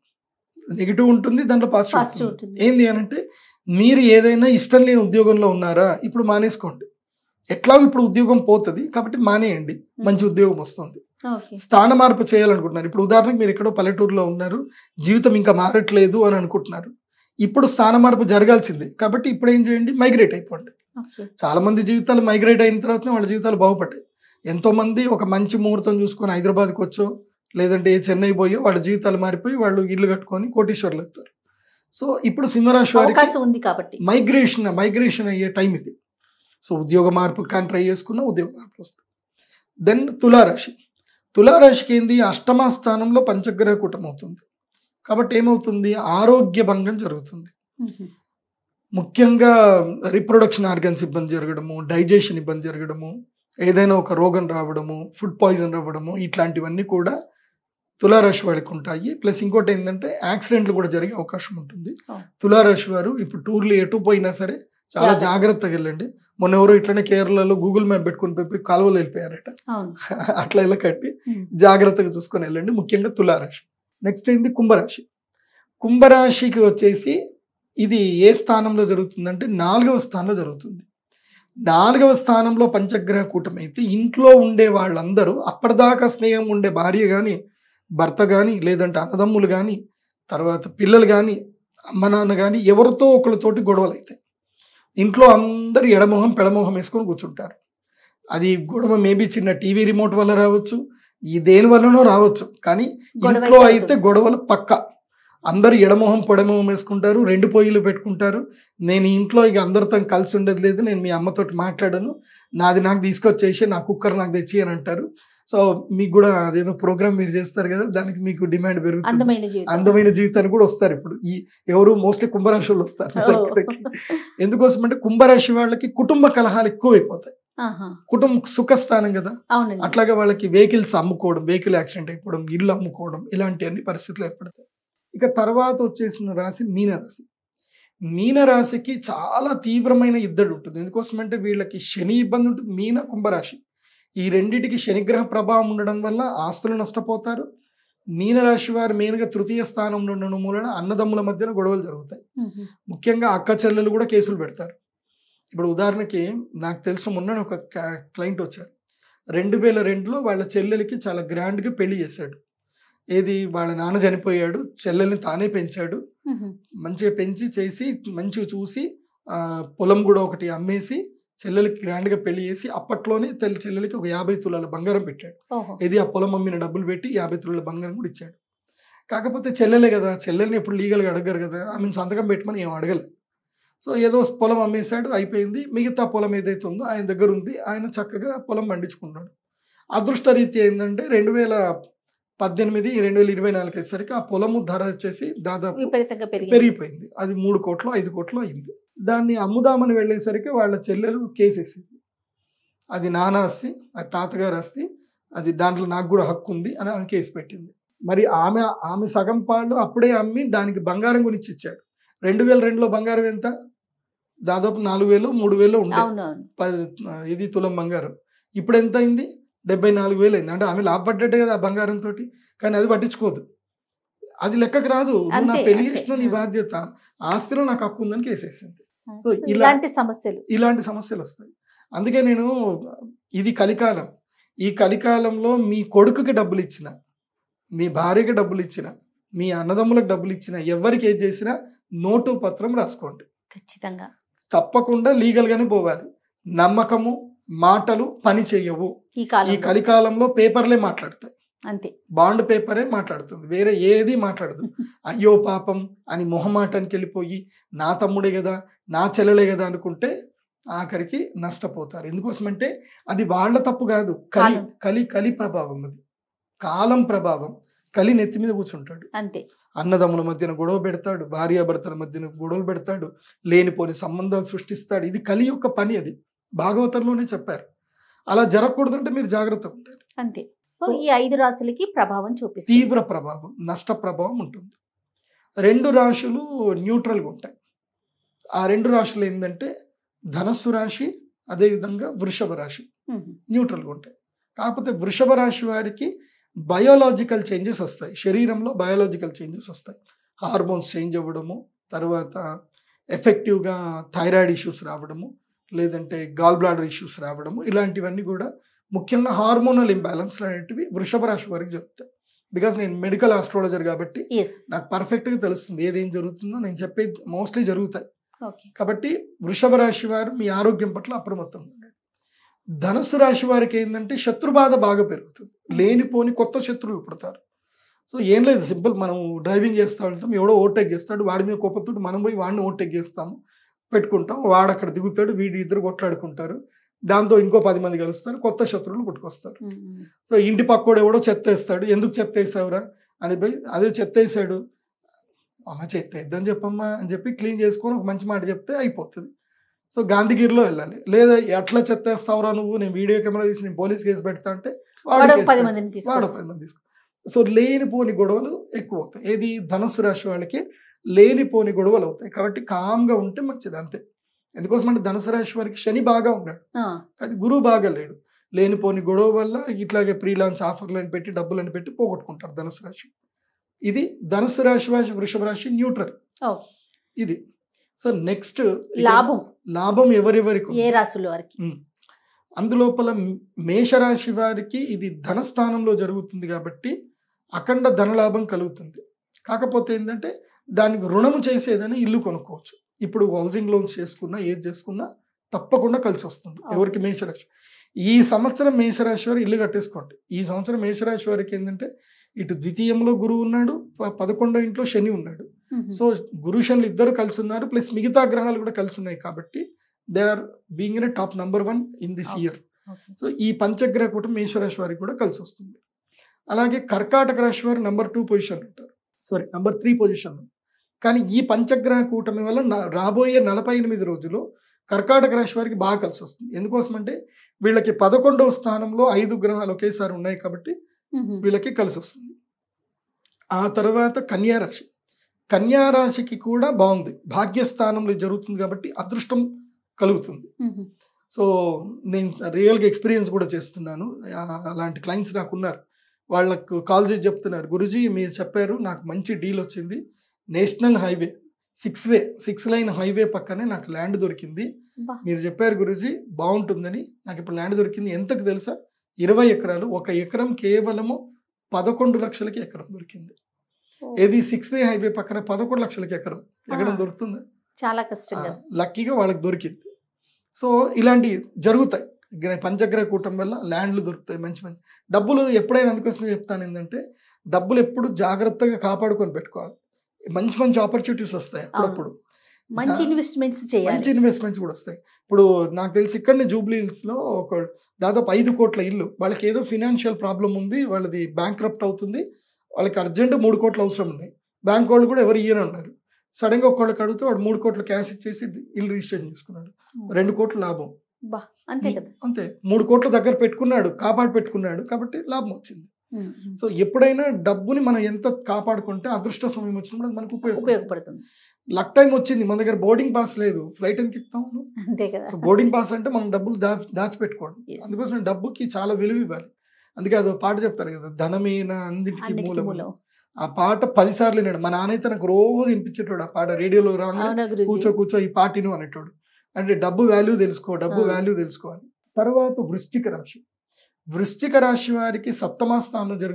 నెగిటివ్ ఉంటుంది, దాంట్లో పాజిటివ్ ఉంటుంది. ఏంది అనంటే, మీరు ఏదైనా ఇష్టం లేని ఉద్యోగంలో ఉన్నారా, ఇప్పుడు మానేసుకోండి. ఎట్లాగో ఇప్పుడు ఉద్యోగం పోతుంది కాబట్టి మానేయండి, మంచి ఉద్యోగం వస్తుంది. స్థాన మార్పు చేయాలనుకుంటున్నారు. ఇప్పుడు ఉదాహరణకు మీరు ఎక్కడో పల్లెటూరులో ఉన్నారు, జీవితం ఇంకా మారట్లేదు అని అనుకుంటున్నారు, ఇప్పుడు స్థాన మార్పు జరగాల్సిందే. కాబట్టి ఇప్పుడు ఏం చేయండి, మైగ్రేట్ అయిపోండి. చాలా మంది జీవితాలు మైగ్రేట్ అయిన తర్వాత వాళ్ళ జీవితాలు బాగుపడ్డాయి. ఎంతో మంది ఒక మంచి ముహూర్తం చూసుకొని హైదరాబాద్కి వచ్చో లేదంటే చెన్నై పోయో వాళ్ళ జీవితాలు మారిపోయి వాళ్ళు ఇల్లు కట్టుకొని కోటీశ్వర్లు అవుతారు. సో ఇప్పుడు సింహరాశి వారికి ఉంది కాబట్టి మైగ్రేషన్ అయ్యే టైం ఇది. సో ఉద్యోగ మార్పు కానీ ట్రై చేసుకున్నా ఉద్యోగ మార్పు వస్తుంది. దెన్ తులారాశికి ఏంది, అష్టమ స్థానంలో పంచగ్రహ కూటమి అవుతుంది. కాబట్టి ఏమవుతుంది, ఆరోగ్య భంగం జరుగుతుంది. ముఖ్యంగా రిప్రొడక్షన్ ఆర్గన్స్ ఇబ్బంది జరగడము, డైజెషన్ ఇబ్బంది జరగడము, ఏదైనా ఒక రోగం రావడము, ఫుడ్ పాయిజన్ రావడము, ఇట్లాంటివన్నీ కూడా తులారాశి వారికి ఉంటాయి. ప్లస్ ఇంకోటి ఏంటంటే యాక్సిడెంట్లు కూడా జరిగే అవకాశం ఉంటుంది. తులారాశి వారు ఇప్పుడు టూర్లు ఎటు పోయినా సరే చాలా జాగ్రత్తగా వెళ్ళండి. మొన్న ఎవరో ఇట్లనే కేరళలో గూగుల్ మ్యాప్ పెట్టుకుని పోయి కాలువలో వెళ్ళిపోయారట. అట్లా వెళ్ళకండి, జాగ్రత్తగా చూసుకొని వెళ్ళండి, ముఖ్యంగా తులారాశి. నెక్స్ట్ ఏంది కుంభరాశికి వచ్చేసి ఇది ఏ స్థానంలో జరుగుతుందంటే 4వ స్థానంలో జరుగుతుంది. 4వ స్థానంలో పంచగ్రహ కూటమి అయితే ఇంట్లో ఉండే వాళ్ళందరూ అప్పటిదాకా స్నేహం ఉండే భార్య కానీ భర్త కానీ లేదంటే అన్నదమ్ములు కానీ తర్వాత పిల్లలు కానీ అమ్మ నాన్న కానీ ఎవరితో ఒకరితోటి గొడవలు అవుతాయి. ఇంట్లో అందరూ ఎడమొహం పెడమొహం వేసుకొని కూర్చుంటారు. అది గొడవ మేబీ చిన్న టీవీ రిమోట్ వల్ల రావచ్చు, ఈ దేని వల్లనో రావచ్చు, కానీ ఇంట్లో అయితే గొడవలు పక్కా. అందరూ ఎడమొహం పొడమొహం వేసుకుంటారు, 2 పొయ్యిలు పెట్టుకుంటారు. నేను ఇంట్లో ఇక అందరితో కలిసి ఉండేది లేదు, నేను మీ అమ్మతోటి మాట్లాడను, నాది నాకు తీసుకొచ్చేసి నా కుక్కర్ నాకు తెచ్చి అని అంటారు. సో మీకు కూడా అదేదో ప్రోగ్రామ్ మీరు చేస్తారు కదా, దానికి మీకు డిమాండ్ పెరుగుతుంది. అందమైన జీవితం. అందమైన జీవితానికి కూడా వస్తారు ఇప్పుడు. ఎవరు మోస్ట్లీ కుంభరాశి వాళ్ళు వస్తారు నా దగ్గరికి. ఎందుకోసం అంటే కుంభరాశి వాళ్ళకి కుటుంబ కలహాలు ఎక్కువ అయిపోతాయి. కుటుంబం సుఖస్థానం కదా, అట్లాగే వాళ్ళకి వెహికల్స్ అమ్ముకోవడం, వెహికల్ యాక్సిడెంట్ అయిపోవడం, ఇల్లు అమ్ముకోవడం, ఇలాంటి అన్ని పరిస్థితులు ఏర్పడతాయి. ఇక తర్వాత వచ్చేసిన రాశి మీనరాశి. మీనరాశికి చాలా తీవ్రమైన ఇద్దడు ఉంటుంది. ఎందుకోసమంటే వీళ్ళకి శని ఇబ్బంది ఉంటుంది. మీన కుంభరాశి ఈ రెండిటికి శనిగ్రహ ప్రభావం ఉండడం వల్ల ఆస్తులు నష్టపోతారు. మీనరాశి వారు మెయిన్గా తృతీయ స్థానంలో ఉండడం మూలన అన్నదమ్ముల మధ్యన గొడవలు జరుగుతాయి. ముఖ్యంగా అక్క చెల్లెలు కూడా కేసులు పెడతారు. ఇప్పుడు ఉదాహరణకి నాకు తెలిసిన మొన్న ఒక క్లయింట్ వచ్చారు. 2002లో వాళ్ళ చెల్లెలకి చాలా గ్రాండ్గా పెళ్లి చేశాడు. ఏది, వాళ్ళ నాన్న చనిపోయాడు, చెల్లెల్ని తానే పెంచాడు. మంచిగా పెంచి చేసి మంచిగా చూసి పొలం కూడా ఒకటి అమ్మేసి చెల్లెలకి గ్రాండ్గా పెళ్లి చేసి అప్పట్లోనే చెల్లెలకి ఒక 50 తులాల బంగారం పెట్టాడు. ఇది ఆ పొలం అమ్మిన డబ్బులు పెట్టి 50 తులాల బంగారం కూడా ఇచ్చాడు. కాకపోతే చెల్లెలే కదా, చెల్లెల్ని ఎప్పుడు లీగల్గా అడగరు కదా, ఆమెను సంతకం పెట్టమని ఏం అడగలేదు. సో ఏదో పొలం అమ్మేశాడు, అయిపోయింది. మిగతా పొలం ఏదైతే ఉందో ఆయన దగ్గర ఉంది, ఆయన చక్కగా పొలం పండించుకున్నాడు. అదృష్టరీత్యా ఏంటంటే 2018, 2024 వచ్చేసరికి ఆ పొలము ధర వచ్చేసి దాదాపు పెరిగిపోయింది. అది 3 కోట్లు 5 కోట్లు అయింది. దాన్ని అమ్ముదామని వెళ్ళేసరికి వాళ్ళ చెల్లెలు కేసేసింది. అది నాన్న ఆస్తి, అది తాతగారు ఆస్తి, అది దాంట్లో నాకు కూడా హక్కు ఉంది అని ఆమె కేసు పెట్టింది. మరి ఆమె సగం పాలు అప్పుడే అమ్మి దానికి బంగారం గురించి ఇచ్చాడు. 2002లో బంగారం ఎంత, దాదాపు 4,000 3,000 ఉండే ఇది తులం బంగారం. ఇప్పుడు ఎంత అయింది, 74,000 అయింది. అంటే ఆమె లాభపడ్డట్టే కదా ఆ బంగారంతో. కానీ అది పట్టించుకోదు, అది లెక్కకు రాదు. నా పెళ్లి చేసిన నీ బాధ్యత, ఆస్తిలో నాకు హక్కు ఉందని కేసేసింది. సో ఇలాంటి సమస్యలు వస్తాయి. అందుకే నేను ఇది కలికాలం, ఈ కలికాలంలో మీ కొడుకుకి డబ్బులు ఇచ్చిన, మీ భార్యకి డబ్బులు ఇచ్చిన, మీ అన్నదమ్ములకు డబ్బులు ఇచ్చిన, ఎవరికి ఏది చేసినా నోటు పత్రం రాసుకోండి. ఖచ్చితంగా తప్పకుండా లీగల్ గానే పోవాలి. నమ్మకము మాటలు పని చేయవు. ఈ కలికాలంలో పేపర్లే మాట్లాడతాయి, అంతే. బాండ్ పేపరే మాట్లాడుతుంది, వేరే ఏది మాట్లాడదు. అయ్యో పాపం అని మొహమాటానికి వెళ్ళిపోయి నా తమ్ముడే కదా నా చెల్లెలే కదా అనుకుంటే ఆఖరికి నష్టపోతారు. ఎందుకోసమంటే అది వాళ్ళ తప్పు కాదు, కలి ప్రభావం, అది కాలం ప్రభావం. కలి నెత్తి మీద కూర్చుంటాడు, అంతే. అన్నదమ్ముల మధ్యన గొడవ పెడతాడు, భార్యాభర్తల మధ్యన గొడవలు పెడతాడు, లేనిపోని సంబంధాలు సృష్టిస్తాడు. ఇది కలి యొక్క పని, అది భాగవతంలోనే చెప్పారు. అలా జరగకూడదంటే మీరు జాగ్రత్తగా ఉండాలి, అంతే. ఈ 5 రాశులకి ప్రభావం చూపిస్తుంది, తీవ్ర ప్రభావం, నష్ట ప్రభావం ఉంటుంది. 2 రాశులు న్యూట్రల్గా ఉంటాయి. ఆ 2 రాశులు ఏంటంటే ధనస్సు రాశి, అదేవిధంగా వృషభ రాశి న్యూట్రల్గా ఉంటాయి. కాకపోతే వృషభ రాశి వారికి బయోలాజికల్ చేంజెస్ వస్తాయి, శరీరంలో బయోలాజికల్ చేంజెస్ వస్తాయి. హార్మోన్స్ చేంజ్ అవ్వడము, తర్వాత ఎఫెక్టివ్గా థైరాయిడ్ ఇష్యూస్ రావడము, లేదంటే గాల్ బ్లాడర్ ఇష్యూస్ రావడము, ఇలాంటివన్నీ కూడా ముఖ్యంగా హార్మోనల్ ఇంబ్యాలెన్స్ అనేటివి వృషభ రాశి వారికి జరుగుతాయి. బికాస్ నేను మెడికల్ ఆస్ట్రాలజర్ కాబట్టి నాకు పర్ఫెక్ట్గా తెలుస్తుంది ఏదేం జరుగుతుందో, నేను చెప్పేది మోస్ట్లీ జరుగుతాయి. కాబట్టి వృషభ రాశి వారు మీ ఆరోగ్యం పట్ల అప్రమత్తంగా ఉండండి. ధనుసు రాశి వారికి ఏంటంటే శత్రుబాధ బాగా పెరుగుతుంది, లేనిపోని కొత్త శత్రువులు పుడతారు. సో ఏం లేదు, సింపుల్, మనం డ్రైవింగ్ చేస్తూ వెళ్తాం, ఎవడో ఓవర్టేక్ చేస్తాడు, వాడి మీద కోపంతో మనం పోయి వాడిని ఓవర్టేక్ చేస్తాము, పెట్టుకుంటాం, వాడు అక్కడ దిగుతాడు, వీడి ఇద్దరు కొట్లాడుకుంటారు, దాంతో ఇంకో 10 మంది కలుస్తారు, కొత్త శత్రువులు పుట్టుకొస్తారు. సో ఇంటి పక్కోడు ఎవడో చెత్త వేస్తాడు, ఎందుకు చెత్త వేసావురా అని పోయి, అదే చెత్త వేసాడు, అమ్మ చెత్త వేద్దని చెప్పమ్మా అని చెప్పి క్లీన్ చేసుకొని ఒక మంచి మాట చెప్తే అయిపోతుంది. సో గాంధీగిరిలో వెళ్ళాలి, లేదా ఎట్లా చెత్త వేస్తావురా నువ్వు, నేను వీడియో కెమెరా తీసి నేను పోలీస్ కేసు పెడతా అంటే వాడు 10 మంది తీసుకో. సో లేనిపోని గొడవలు ఎక్కువ అవుతాయి. ఏది ధనుసు రాశి వాళ్ళకి లేనిపోని గొడవలు అవుతాయి. కాబట్టి కామ్గా ఉంటే మంచిది, అంతే. ఎందుకోసం అంటే ధనుసు రాశి వారికి శని బాగా ఉన్నాడు, కానీ గురువు బాగా లేడు. లేనిపోని గొడవ వల్ల ఇట్లాగే ప్రీ లాంచ్ ఆఫర్లను పెట్టి డబ్బులను పెట్టి పోగొట్టుకుంటారు ధనుసు రాశి. ఇది ధనుసు రాశి వృషభ రాశి న్యూట్రల్, ఇది. సో నెక్స్ట్ లాభం ఎవరెవరికి, ఏ రాశుల వారికి? అందులోపల మేషరాశి వారికి ఇది ధనస్థానంలో జరుగుతుంది కాబట్టి అఖండ ధనలాభం కలుగుతుంది. కాకపోతే ఏంటంటే దానికి రుణము చేసేదని ఇల్లు కొనుక్కోవచ్చు. ఇప్పుడు హౌసింగ్ లోన్స్ చేసుకున్నా ఏది చేసుకున్నా తప్పకుండా కలిసి వస్తుంది. ఎవరికి? మేషరాశి. ఈ సంవత్సరం మేషరాశి వారు ఇల్లు కట్టేసుకోండి. ఈ సంవత్సరం మేషరాశి వారికి ఏంటంటే ఇటు ద్వితీయంలో గురువు ఉన్నాడు, 11వ ఇంట్లో శని ఉన్నాడు. సో గురు శనులు ఇద్దరు కలిసి ఉన్నారు, ప్లస్ మిగతా గ్రహాలు కూడా కలిసి ఉన్నాయి. కాబట్టి they are being in top number 1 in this year. Okay. So ఈ పంచగ్రహ కూటమి మేషరాశి వారికి కూడా కలిసి వస్తుంది. అలాగే కర్కాటక రాశి వారు నెంబర్ 2 పొజిషన్ ఉంటారు, సారీ నెంబర్ 3 పొజిషన్. కానీ ఈ పంచగ్రహ కూటమి వల్ల రాబోయే 48 రోజులు కర్కాటక రాశి వారికి బాగా కలిసి వస్తుంది. ఎందుకోసం అంటే వీళ్ళకి 11వ స్థానంలో 5 గ్రహాలు ఒకేసారి ఉన్నాయి కాబట్టి వీళ్ళకి కలిసి వస్తుంది. ఆ తర్వాత కన్యా రాశి, కన్యా రాశికి కూడా బాగుంది, భాగ్యస్థానంలో జరుగుతుంది కాబట్టి అదృష్టం కలుగుతుంది. సో నేను రియల్గా ఎక్స్పీరియన్స్ కూడా చేస్తున్నాను, అలాంటి క్లయింట్స్ నాకు ఉన్నారు. వాళ్ళకు కాల్ చేసి చెప్తున్నారు, గురుజీ మీరు చెప్పారు నాకు మంచి డీల్ వచ్చింది, నేషనల్ హైవే 6 లైన్ హైవే పక్కనే నాకు ల్యాండ్ దొరికింది, మీరు చెప్పారు గురుజీ బాగుంటుందని, నాకు ఇప్పుడు ల్యాండ్ దొరికింది, ఎంతకు తెలుసా 20 ఎకరాలు, 1 ఎకరం కేవలము 11 లక్షలకి ఎకరం దొరికింది. ఏది 6 వే హైవే పక్కన 11 లక్షలకి ఎకరం ఎక్కడ దొరుకుతుంది, చాలా కష్టం. లక్కీగా వాళ్ళకి దొరికింది. సో ఇలాంటి జరుగుతాయి పంచగ్రహ కూటమి వల్ల, ల్యాండ్లు దొరుకుతాయి, మంచి మంచి డబ్బులు. ఎప్పుడైనా అందుకోసం చెప్తాను ఏంటంటే డబ్బులు ఎప్పుడు జాగ్రత్తగా కాపాడుకొని పెట్టుకోవాలి, మంచి మంచి ఆపర్చునిటీస్ వస్తాయి అప్పుడప్పుడు, మంచి ఇన్వెస్ట్మెంట్స్ చేయాలి, మంచి ఇన్వెస్ట్మెంట్స్ కూడా వస్తాయి. ఇప్పుడు నాకు తెలిసి ఇక్కడనే జూబ్లీ హిల్స్ లో ఒక దాదాపు 5 కోట్ల ఇల్లు, వాళ్ళకి ఏదో ఫినాన్షియల్ ప్రాబ్లం ఉంది, వాళ్ళది బ్యాంక్రప్ట్ అవుతుంది, వాళ్ళకి అర్జెంట్ 3 కోట్లు అవసరం ఉన్నాయి, బ్యాంక్ వాళ్ళు కూడా ఎవరు ఇయ్యని ఉన్నారు. సడన్ గా ఒకళ్ళకి అడిగితే వాడు 3 కోట్లు క్యాష్ ఇచ్చేసి ఇల్లు రిజిస్ట్రేషన్ చేసుకున్నాడు, 2 కోట్లు లాభం. అంతే కదా, అంతే 3 కోట్ల దగ్గర పెట్టుకున్నాడు, కాపాడు పెట్టుకున్నాడు కాబట్టి లాభం వచ్చింది. సో ఎప్పుడైనా డబ్బుని మనం ఎంత కాపాడుకుంటే అదృష్ట సమయం వచ్చినప్పుడు అది మనకు ఉపయోగపడుతుంది. లక్ టైం వచ్చింది, మన దగ్గర బోర్డింగ్ పాస్ లేదు, ఫ్లైట్ ఎందుకు ఎక్కుతాం, అంతే కదా. బోర్డింగ్ పాస్ అంటే మనం డబ్బులు దాచిపెట్టుకోవడం, అందుకోసం డబ్బుకి చాలా విలువ ఇవ్వాలి. అందుకే అదో పాట చెప్తారు కదా, ధనమేన అన్నిటికీ మూలం. ఆ పాట 10 సార్లు విన్నాడు మా నాన్న, అయితే నాకు రోజు వినిపించేటోడు ఆ పాట, రేడియోలో రాగానే కూర్చో ఈ పాటిను అనేటోడు. అంటే డబ్బు వాల్యూ తెలుసుకోవాలి. తర్వాత వృశ్చిక రాశి వారికి 7వ స్థానంలో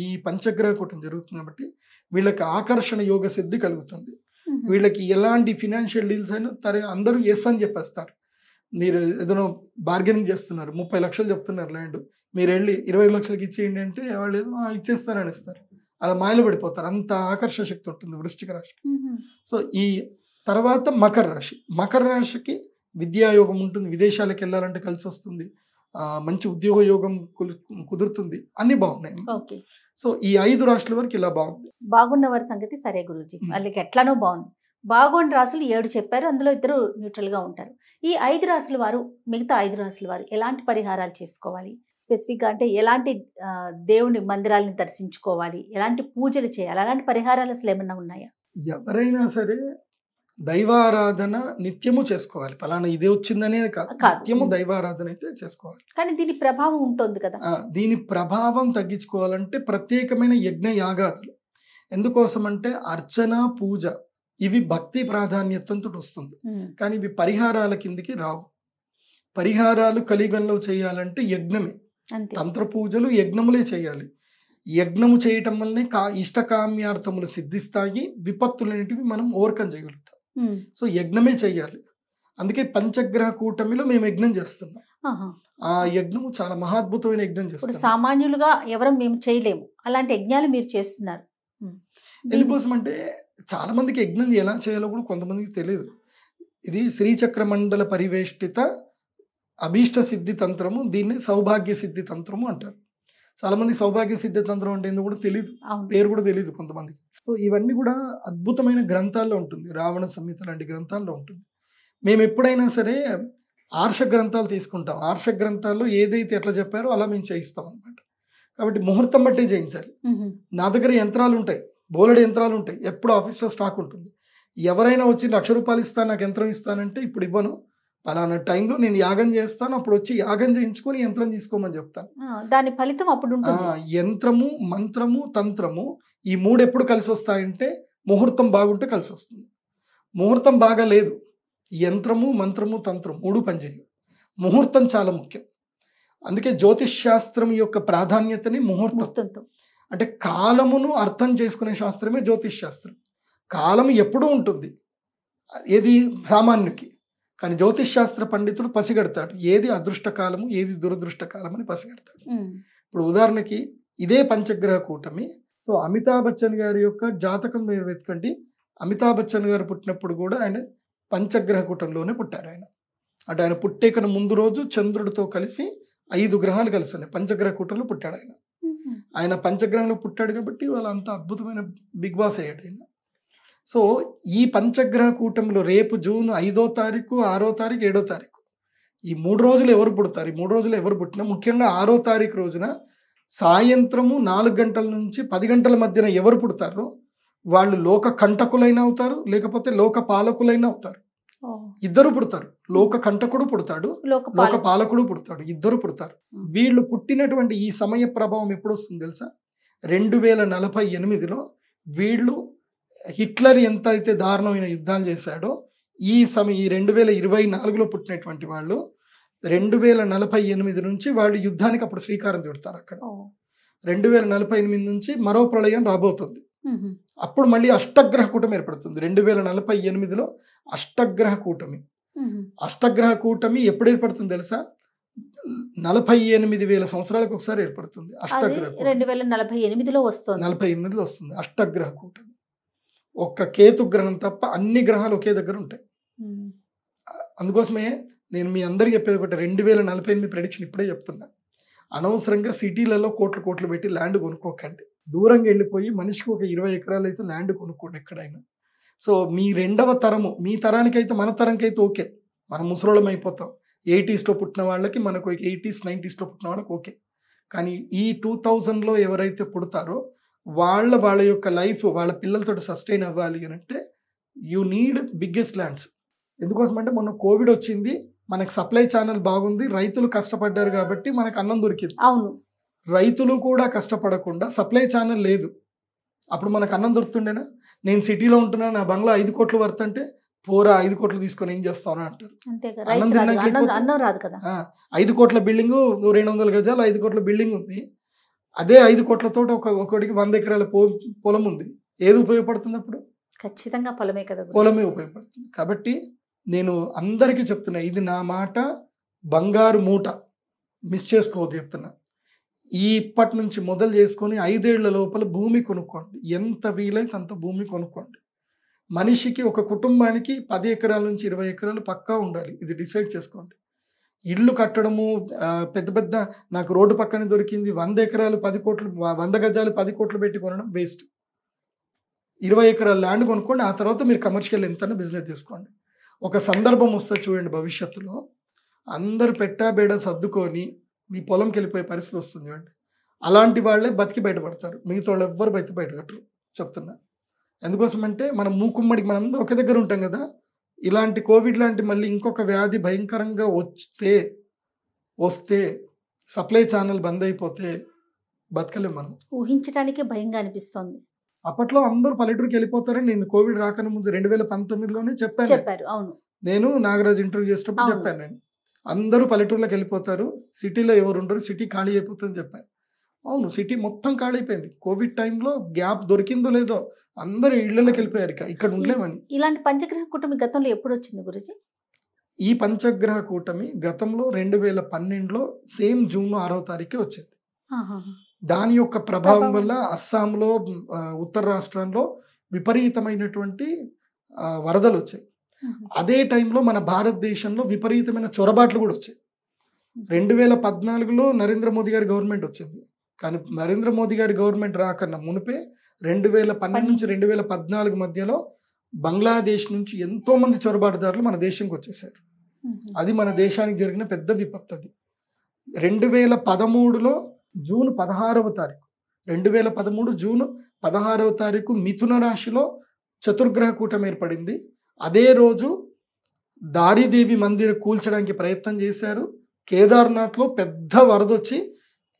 ఈ పంచగ్రహ కూటమి జరుగుతుంది కాబట్టి వీళ్ళకి ఆకర్షణ యోగ సిద్ధి కలుగుతుంది. వీళ్ళకి ఎలాంటి ఫినాన్షియల్ డీల్స్ అయినా అందరూ ఎస్ అని చెప్పేస్తారు. మీరు ఏదైనా బార్గెనింగ్ చేస్తున్నారు, 30 లక్షలు చెప్తున్నారు ల్యాండ్, మీరు వెళ్ళి 20 లక్షలకి ఇచ్చేయండి అంటే వాళ్ళు ఏదో ఇచ్చేస్తారని ఇస్తారు, అలా మాయలు పడిపోతారు, అంత ఆకర్షణ శక్తి ఉంటుంది వృశ్చిక రాశికి. సో ఈ తర్వాత మకర రాశికి విద్యాయోగం ఉంటుంది, విదేశాలకు వెళ్ళాలంటే కలిసి వస్తుంది, మంచి ఉద్యోగ యోగం కుదురుతుంది, అన్ని బాగున్నాయి. సో ఈ 5 రాశుల వరకు ఇలా బాగున్న వారి సంగతి సరే గురూజీ, వాళ్ళకి ఎట్లానో బాగుంది. బాగున్న రాశులు 7 చెప్పారు, అందులో 2 న్యూట్రల్ గా ఉంటారు. ఈ 5 రాశుల వారు, మిగతా 5 రాశుల వారు ఎలాంటి పరిహారాలు చేసుకోవాలి, స్పెసిఫిక్ గా అంటే ఎలాంటి దేవుని మందిరాలను దర్శించుకోవాలి, ఎలాంటి పూజలు చేయాలి, అలాంటి పరిహారాలు అసలు ఏమన్నా ఉన్నాయా? ఎవరైనా సరే దైవారాధన నిత్యము చేసుకోవాలి, ఫలానా ఇదే వచ్చిందనేది కాదు, నిత్యము దైవారాధన అయితే చేసుకోవాలి. కానీ దీని ప్రభావం ఉంటుంది కదా, దీని ప్రభావం తగ్గించుకోవాలంటే ప్రత్యేకమైన యజ్ఞ యాగాదులు. ఎందుకోసం అంటే అర్చన పూజ ఇవి భక్తి ప్రాధాన్యతంతో వస్తుంది, కానీ ఇవి పరిహారాల కిందికి రావు. పరిహారాలు కలియుగంలో చేయాలంటే యజ్ఞమే, తంత్ర పూజలు యజ్ఞములే చేయాలి. యజ్ఞము చేయటం వల్లనే ఇష్టకామ్యార్థములు సిద్ధిస్తాయి, విపత్తులన్నిటివి మనం ఓవర్కమ్ చేయగలుగుతాం. సో యజ్ఞమే చెయ్యాలి. అందుకే పంచగ్రహ కూటమిలో మేము యజ్ఞం చేస్తున్నాం. ఆ యజ్ఞం చాలా మహాద్భుతమైన యజ్ఞం చేస్తున్నాం. సామాన్యులుగా ఎవరు మేము చేయలేము, అలాంటి యజ్ఞాలు మీరు చేస్తున్నారు. ఎందుకోసం అంటే చాలా మందికి యజ్ఞం ఎలా చేయాలో కూడా కొంతమందికి తెలియదు. ఇది శ్రీచక్ర మండల పరివేష్టిత అభీష్ట సిద్ధి తంత్రము, దీన్ని సౌభాగ్య సిద్ధి తంత్రము అంటారు. చాలా మంది సౌభాగ్య సిద్ధి తంత్రం అంటే ఏందో కూడా తెలియదు, పేరు కూడా తెలియదు కొంతమందికి. సో ఇవన్నీ కూడా అద్భుతమైన గ్రంథాల్లో ఉంటుంది, రావణ సంహిత లాంటి గ్రంథాల్లో ఉంటుంది. మేము ఎప్పుడైనా సరే ఆర్ష గ్రంథాలు తీసుకుంటాం, ఆర్ష గ్రంథాల్లో ఏదైతే ఎట్లా చెప్పారో అలా మేము చేయిస్తాం అనమాట. కాబట్టి ముహూర్తం బట్టే చేయించాలి. నా దగ్గర యంత్రాలు ఉంటాయి, బోలెడు యంత్రాలు ఉంటాయి, ఎప్పుడు ఆఫీస్లో స్టాక్ ఉంటుంది. ఎవరైనా వచ్చి 1,00,000 రూపాయలు ఇస్తాను, నాకు యంత్రం ఇస్తానంటే ఇప్పుడు ఇవ్వను, పలానా టైంలో నేను యాగం చేస్తాను, అప్పుడు వచ్చి యాగం చేయించుకొని యంత్రం తీసుకోమని చెప్తాను. దాని ఫలితం అప్పుడు ఉంటుంది. యంత్రము, మంత్రము, తంత్రము ఈ 3 ఎప్పుడు కలిసి వస్తాయంటే ముహూర్తం బాగుంటే కలిసి వస్తుంది. ముహూర్తం బాగా లేదు, యంత్రము, మంత్రము, తంత్రం 3 పనిచేయవు. ముహూర్తం చాలా ముఖ్యం. అందుకే జ్యోతిష్ శాస్త్రం యొక్క ప్రాధాన్యతని ముహూర్తం, అంటే కాలమును అర్థం చేసుకునే శాస్త్రమే జ్యోతిష్ శాస్త్రం. కాలం ఎప్పుడూ ఉంటుంది, ఏది సామాన్యుకి, కానీ జ్యోతిష్ శాస్త్ర పండితుడు పసిగడతాడు ఏది అదృష్ట కాలము, ఏది దురదృష్ట కాలం అని పసిగడతాడు. ఇప్పుడు ఉదాహరణకి ఇదే పంచగ్రహ కూటమి. సో అమితాబ్ బచ్చన్ గారి యొక్క జాతకం మీరు వెతకండి, అమితాబ్ బచ్చన్ గారు పుట్టినప్పుడు కూడా ఆయన పంచగ్రహ కూటంలోనే పుట్టారు. ఆయన అంటే ఆయన పుట్టేకన ముందు రోజు చంద్రుడితో కలిసి 5 గ్రహాలు కలిసి ఉన్నాయి. పంచగ్రహ కూటంలో పుట్టాడు ఆయన. ఆయన పంచగ్రహంలో పుట్టాడు కాబట్టి వాళ్ళ అంత అద్భుతమైన బిగ్ బాస్ అయ్యాడు ఆయన. సో ఈ పంచగ్రహ కూటమిలో రేపు జూన్ 5వ తారీఖు, 6వ తారీఖు, 7వ తారీఖు ఈ 3 రోజులు ఎవరు పుడతారు? ఈ 3 రోజులు ఎవరు పుట్టినా ముఖ్యంగా 6వ తారీఖు రోజున సాయంత్రము 4 గంటల నుంచి 10 గంటల మధ్యన ఎవరు పుడతారో వాళ్ళు లోక కంటకులైనా అవుతారు, లేకపోతే లోక పాలకులైనా అవుతారు. ఇద్దరు పుడతారు. లోక కంటకుడు పుడతాడు, లోక పాలకుడు పుడతాడు, ఇద్దరు పుడతారు. వీళ్ళు పుట్టినటువంటి ఈ సమయ ప్రభావం ఎప్పుడు వస్తుంది తెలుసా? 2048లో వీళ్ళు హిట్లర్ ఎంత అయితే దారుణమైన యుద్ధాలు చేశాడో ఈ 2024లో పుట్టినటువంటి వాళ్ళు 2048 నుంచి వాళ్ళు యుద్ధానికి అప్పుడు శ్రీకారం చుడతారు. అక్కడ 2048 నుంచి మరో ప్రళయం రాబోతుంది. అప్పుడు మళ్ళీ అష్టగ్రహ కూటమి ఏర్పడుతుంది. 2048లో అష్టగ్రహ కూటమి. అష్టగ్రహ కూటమి ఎప్పుడు ఏర్పడుతుంది తెలుసా? 48,000 సంవత్సరాలకు ఒకసారి ఏర్పడుతుంది. అష్టగ్రహ 2048లో వస్తుంది. 48లో వస్తుంది అష్టగ్రహ కూటమి. ఒక్క కేతు గ్రహం తప్ప అన్ని గ్రహాలు ఒకే దగ్గర ఉంటాయి. అందుకోసమే నేను మీ అందరికి చెప్పేది ఒకటి, 2048 ప్రెడిక్షన్ ఇప్పుడే చెప్తున్నా. అనవసరంగా సిటీలలో కోట్లు పెట్టి ల్యాండ్ కొనుక్కోకండి. దూరంగా వెళ్ళిపోయి మనిషికి ఒక 20 ఎకరాలు అయితే ల్యాండ్ కొనుక్కోండి ఎక్కడైనా. సో మీ రెండవ తరము, మీ తరానికైతే మన తరంకైతే ఓకే, మనం ముసలోళం అయిపోతాం. 80sలో పుట్టిన వాళ్ళకి, మనకు 80s 90sలో పుట్టిన వాళ్ళకి ఓకే. కానీ ఈ 2000లో ఎవరైతే పుడతారో వాళ్ళ యొక్క లైఫ్ వాళ్ళ పిల్లలతో సస్టైన్ అవ్వాలి అని అంటే యూ నీడ్ బిగ్గెస్ట్ ల్యాండ్స్. ఎందుకోసం అంటే మొన్న కోవిడ్ వచ్చింది, మనకు సప్లై ఛానల్ బాగుంది, రైతులు కష్టపడ్డారు కాబట్టి మనకు అన్నం దొరికింది. అవును, రైతులు కూడా కష్టపడకుండా సప్లై ఛానల్ లేదు, అప్పుడు మనకు అన్నం దొరుకుతుండేనా? నేను సిటీలో ఉంటున్నా, నా బంగ్లా 5 కోట్లు వర్త్ అంటే పోరా 5 కోట్లు తీసుకొని ఏం చేస్తావు అంటారు. 5 కోట్ల బిల్డింగ్, 200 గజాలు 5 కోట్ల బిల్డింగ్ ఉంది. అదే 5 కోట్లతో ఒకటికి 100 ఎకరాల పొలం ఉంది. ఏది ఉపయోగపడుతుంది అప్పుడు? ఖచ్చితంగా పొలమే కదా, పొలమే ఉపయోగపడుతుంది. కాబట్టి నేను అందరికీ చెప్తున్నా, ఇది నా మాట, బంగారు మూట, మిస్ చేసుకోవద్దు చెప్తున్నా. ఇప్పటి నుంచి మొదలు చేసుకొని 5 ఏళ్ల లోపల భూమి కొనుక్కోండి. ఎంత వీలైతే అంత భూమి కొనుక్కోండి. మనిషికి, ఒక కుటుంబానికి 10 ఎకరాల నుంచి 20 ఎకరాలు పక్కా ఉండాలి. ఇది డిసైడ్ చేసుకోండి. ఇల్లు కట్టడము పెద్ద నాకు రోడ్డు పక్కనే దొరికింది 100 ఎకరాలు 10 కోట్లు 100 గజాలు 10 కోట్లు పెట్టి కొనడం వేస్ట్. 20 ఎకరాల ల్యాండ్ కొనుక్కోండి. ఆ తర్వాత మీరు కమర్షియల్ ఎంత బిజినెస్ చేసుకోండి. ఒక సందర్భం వస్తే చూడండి, భవిష్యత్తులో అందరు పెట్టాబేడ సర్దుకొని మీ పొలంకి వెళ్ళిపోయే పరిస్థితి వస్తుంది చూడండి. అలాంటి వాళ్ళే బతికి బయటపడతారు, మిగతా వాళ్ళు ఎవ్వరు బయటకట్టరు చెప్తున్నా. ఎందుకోసం అంటే మనం మూకుమ్మడికి మనం ఒకే దగ్గర ఉంటాం కదా. ఇలాంటి కోవిడ్ లాంటి మళ్ళీ ఇంకొక వ్యాధి భయంకరంగా వస్తే సప్లై ఛానల్ బంద్ అయిపోతే బతకలేం మనం. ఊహించడానికే భయంగా అనిపిస్తుంది. అప్పట్లో అందరూ పల్లెటూరుకి వెళ్ళిపోతారని నేను కోవిడ్ రాకనే ముందు 2019లోనే చెప్పారు. అవును, నేను నాగరాజ్ ఇంటర్వ్యూ చేసేటప్పుడు చెప్పాను. నేను అందరూ పల్లెటూరులోకి వెళ్ళిపోతారు, సిటీలో ఎవరు ఉండరు, సిటీ ఖాళీ అయిపోతుందని చెప్పాను. అవును, సిటీ మొత్తం ఖాళీ అయిపోయింది. కోవిడ్ టైంలో గ్యాప్ దొరికిందో లేదో అందరూ ఇళ్లలోకి వెళ్ళిపోయారు, ఇక్కడ ఉండలేమని. ఇలాంటి పంచగ్రహ కూటమి గతంలో ఎప్పుడు వచ్చింది గురుజీ? ఈ పంచగ్రహ కూటమి గతంలో 2012లో సేమ్ జూన్ 6వ తారీఖే వచ్చింది. దాని యొక్క ప్రభావం వల్ల అస్సాంలో, ఉత్తర రాష్ట్రాల్లో విపరీతమైనటువంటి వరదలు వచ్చాయి. అదే టైంలో మన భారతదేశంలో విపరీతమైన చొరబాట్లు కూడా వచ్చాయి. 2014లో నరేంద్ర మోదీ గారి గవర్నమెంట్ వచ్చింది. కానీ నరేంద్ర మోదీ గారి గవర్నమెంట్ రాకన్నా మునిపే 2012 నుంచి 2014 మధ్యలో బంగ్లాదేశ్ నుంచి ఎంతో మంది చొరబాటుదారులు మన దేశంకి వచ్చేసారు. అది మన దేశానికి జరిగిన పెద్ద విపత్తు. అది 2013లో జూన్ 16వ తారీఖు 2013 జూన్ 16వ తారీఖు మిథున రాశిలో చతుర్గ్రహ కూటమి ఏర్పడింది. అదే రోజు దారిదేవి మందిర్ కూల్చడానికి ప్రయత్నం చేశారు. కేదార్నాథ్లో పెద్ద వరద వచ్చి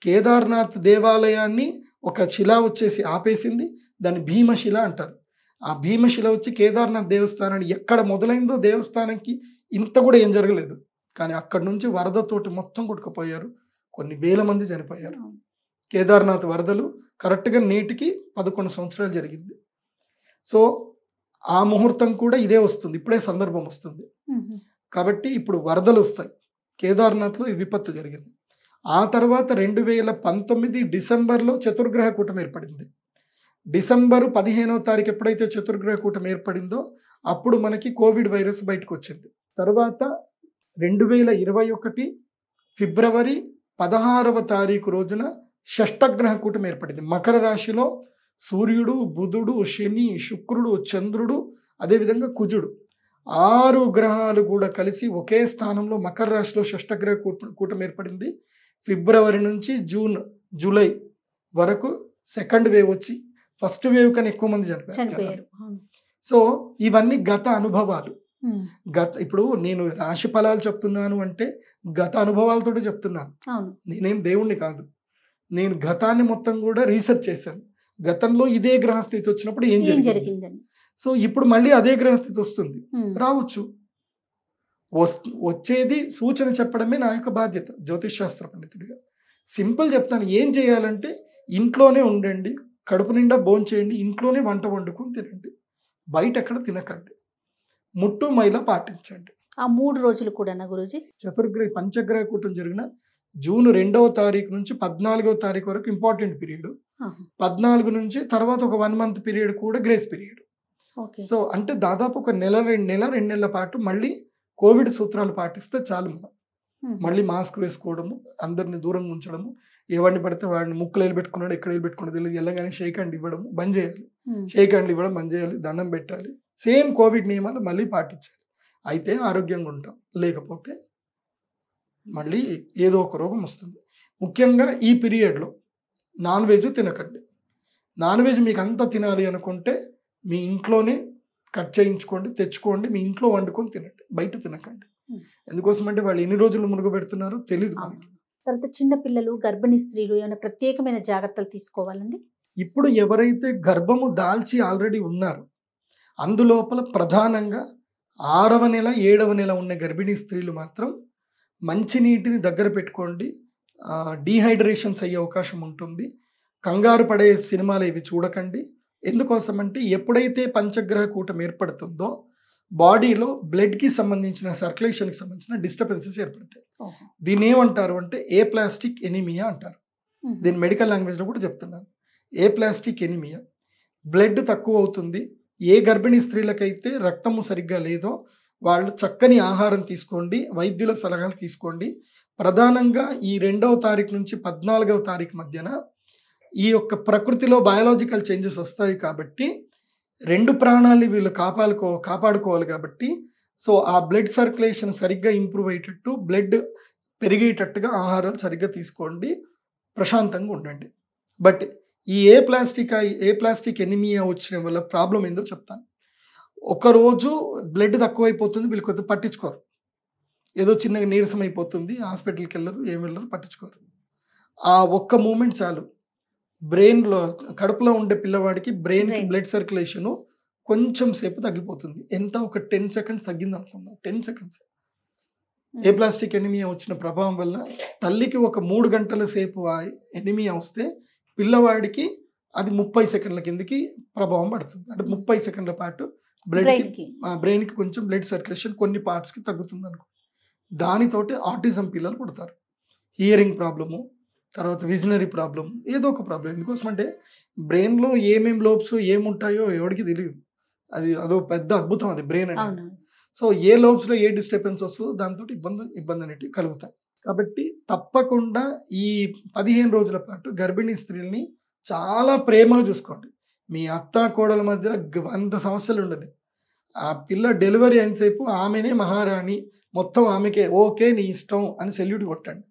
కేదార్నాథ్ దేవాలయాన్ని ఒక శిల వచ్చేసి ఆపేసింది. దాన్ని భీమశిల అంటారు. ఆ భీమశిల వచ్చి కేదార్నాథ్ దేవస్థానాన్ని ఎక్కడ మొదలైందో దేవస్థానానికి ఇంత కూడా ఏం జరగలేదు. కానీ అక్కడి నుంచి వరదతోటి మొత్తం కొట్టుకుపోయారు. కొన్ని వేల మంది చనిపోయారు. కేదార్నాథ్ వరదలు కరెక్ట్గా నేటికి 11 సంవత్సరాలు జరిగింది. సో ఆ ముహూర్తం కూడా ఇదే వస్తుంది, ఇప్పుడే సందర్భం వస్తుంది. కాబట్టి ఇప్పుడు వరదలు వస్తాయి. కేదార్నాథ్లో ఈ విపత్తు జరిగింది. ఆ తర్వాత 2019 డిసెంబర్లో చతుర్గ్రహ కూటమి ఏర్పడింది. డిసెంబరు 15వ తారీఖు ఎప్పుడైతే చతుర్గ్రహ కూటమి ఏర్పడిందో అప్పుడు మనకి కోవిడ్ వైరస్ బయటకు వచ్చింది. తర్వాత 2021 ఫిబ్రవరి 16వ తారీఖు రోజున షష్టగ్రహ కూటమి ఏర్పడింది. మకర రాశిలో సూర్యుడు, బుధుడు, శని, శుక్రుడు, చంద్రుడు, అదేవిధంగా కుజుడు 6 గ్రహాలు కూడా కలిసి ఒకే స్థానంలో మకర రాశిలో షష్టగ్రహ కూటమి ఏర్పడింది. ఫిబ్రవరి నుంచి జూలై వరకు సెకండ్ వేవ్ వచ్చి ఫస్ట్ వేవ్ కన్నా ఎక్కువ మంది చనిపోయారు. సో ఇవన్నీ గత అనుభవాలు. ఇప్పుడు నేను రాశి ఫలాలు చెప్తున్నాను అంటే గత అనుభవాలతో చెప్తున్నాను. నేనేం దేవుణ్ణి కాదు. నేను గతాన్ని మొత్తం కూడా రీసెర్చ్ చేశాను. గతంలో ఇదే గ్రహస్థితి వచ్చినప్పుడు ఏం జరిగిందని. సో ఇప్పుడు మళ్ళీ అదే గ్రహస్థితి వస్తుంది, రావచ్చు. వచ్చేది సూచన చెప్పడమే నా యొక్క బాధ్యత జ్యోతిష్ శాస్త్ర పండితుడిగా. సింపుల్ చెప్తాను, ఏం చేయాలంటే ఇంట్లోనే ఉండండి, కడుపు నిండా భోంచేయండి, ఇంట్లోనే వంట వండుకొని తినండి, బయట ఎక్కడ తినకండి, ముట్టు మైల పాటించండి. ఆ 3 రోజులు కూడా గురూజీ పంచగ్రహ కూటమి జరిగిన జూన్ 2వ తారీఖు నుంచి 14వ తారీఖు వరకు ఇంపార్టెంట్ పీరియడ్. 14 నుంచి తర్వాత ఒక 1 మంత్ పీరియడ్ కూడా గ్రేస్ పీరియడ్. సో అంటే దాదాపు ఒక నెల 2 నెలల పాటు మళ్ళీ కోవిడ్ సూత్రాలు పాటిస్తే చాలు. మనం మళ్ళీ మాస్క్ వేసుకోవడము, అందరిని దూరంగా ఉంచడము, ఎవరిని పడితే వాడిని ముక్కులు పెట్టుకున్నాడు, ఎక్కడ పెట్టుకున్నాడు తెలియదు, వెళ్ళగానే షేక్ హ్యాండ్ ఇవ్వడం బంద్ చేయాలి. షేక్ హ్యాండ్లు ఇవ్వడం బంద్ చేయాలి, దండం పెట్టాలి. సేమ్ కోవిడ్ నియమాలు మళ్ళీ పాటించాలి. అయితే ఆరోగ్యంగా ఉంటాం, లేకపోతే మళ్ళీ ఏదో ఒక రోగం వస్తుంది. ముఖ్యంగా ఈ పీరియడ్లో నాన్ వెజ్ తినకండి. నాన్ వెజ్ మీకు అంతా తినాలి అనుకుంటే మీ ఇంట్లోనే కట్ చేయించుకోండి, తెచ్చుకోండి, మీ ఇంట్లో వండుకొని తినండి, బయట తినకండి. ఎందుకోసం అంటే వాళ్ళు ఎన్ని రోజులు మునుగబెడుతున్నారో తెలియదు మనకి. తర్వాత చిన్న పిల్లలు, గర్భిణీ స్త్రీలు ఏమైనా ప్రత్యేకమైన జాగ్రత్తలు తీసుకోవాలండి? ఇప్పుడు ఎవరైతే గర్భము దాల్చి ఆల్రెడీ ఉన్నారో అందులోపల ప్రధానంగా 6వ నెల 7వ నెల ఉన్న గర్భిణీ స్త్రీలు మాత్రం మంచినీటిని దగ్గర పెట్టుకోండి. డీహైడ్రేషన్స్ అయ్యే అవకాశం ఉంటుంది. కంగారు పడే సినిమాలు ఇవి చూడకండి. ఎందుకోసం అంటే ఎప్పుడైతే పంచగ్రహ కూటమి ఏర్పడుతుందో బాడీలో బ్లడ్కి సంబంధించిన సర్క్యులేషన్కి సంబంధించిన డిస్టర్బెన్సెస్ ఏర్పడతాయి. దీన్ని ఏమంటారు అంటే ఏప్లాస్టిక్ ఎనీమియా అంటారు. దీని మెడికల్ లాంగ్వేజ్లో కూడా చెప్తున్నాను. ఏప్లాస్టిక్ ఎనీమియా, బ్లడ్ తక్కువ అవుతుంది. ఏ గర్భిణీ స్త్రీలకైతే రక్తము సరిగ్గా లేదో వాళ్ళు చక్కని ఆహారం తీసుకోండి, వైద్యుల సలహాలు తీసుకోండి. ప్రధానంగా ఈ 2వ తారీఖు నుంచి 14వ తారీఖు మధ్యన ఈ యొక్క ప్రకృతిలో బయాలజికల్ చేంజెస్ వస్తాయి కాబట్టి 2 ప్రాణాలని వీళ్ళు కాపాడుకోవాలి కాబట్టి సో ఆ బ్లడ్ సర్క్యులేషన్ సరిగ్గా ఇంప్రూవ్ అయ్యేటట్టు, బ్లడ్ పెరిగేటట్టుగా ఆహారాలు సరిగ్గా తీసుకోండి, ప్రశాంతంగా ఉండండి. బట్ ఈ ఏప్లాస్టిక్ ఎనిమియా వచ్చిన వల్ల ప్రాబ్లం ఏందో చెప్తాను. ఒకరోజు బ్లడ్ తక్కువైపోతుంది, వీళ్ళు కొద్దిగా పట్టించుకోరు. ఏదో చిన్నగా నీరసం అయిపోతుంది, హాస్పిటల్కి వెళ్ళరు, ఏమి వెళ్ళరు, పట్టించుకోరు. ఆ ఒక్క మూమెంట్ చాలు, బ్రెయిన్లో కడుపులో ఉండే పిల్లవాడికి బ్రెయిన్కి బ్లడ్ సర్క్యులేషను కొంచెం సేపు తగ్గిపోతుంది. ఎంత ఒక 10 సెకండ్స్ తగ్గింది అనుకుందాం, 10 సెకండ్స్. ఏప్లాస్టిక్ ఎనిమియా వచ్చిన ప్రభావం వల్ల తల్లికి ఒక 3 గంటల సేపు ఎనిమియా వస్తే పిల్లవాడికి అది 30 సెకండ్ల కిందకి ప్రభావం పడుతుంది. అంటే 30 సెకండ్ల పాటు బ్రెయిన్కి కొంచెం బ్లడ్ సర్క్యులేషన్ కొన్ని పార్ట్స్కి తగ్గుతుంది అనుకో. దానితోటి ఆటిజం పిల్లలు పుడతారు. హియరింగ్ ప్రాబ్లము, తర్వాత విజనరీ ప్రాబ్లం, ఏదో ఒక ప్రాబ్లం. ఎందుకోసం అంటే బ్రెయిన్లో ఏమేమి లోబ్స్ ఏముంటాయో ఎవరికి తెలియదు. అదో పెద్ద అద్భుతం అది బ్రెయిన్ అనేది. సో ఏ లోబ్స్లో ఏ డిస్టర్బెన్స్ వస్తుందో దాంతో ఇబ్బంది అనేటివి కలుగుతాయి. కాబట్టి తప్పకుండా ఈ 15 రోజుల పాటు గర్భిణీ స్త్రీల్ని చాలా ప్రేమగా చూసుకోండి. మీ అత్త కోడల మధ్య 100 సమస్యలు ఉండదు. ఆ పిల్ల డెలివరీ అయినసేపు ఆమెనే మహారాణి, మొత్తం ఆమెకే ఓకే నీ ఇష్టం అని సెల్యూట్ కొట్టండి.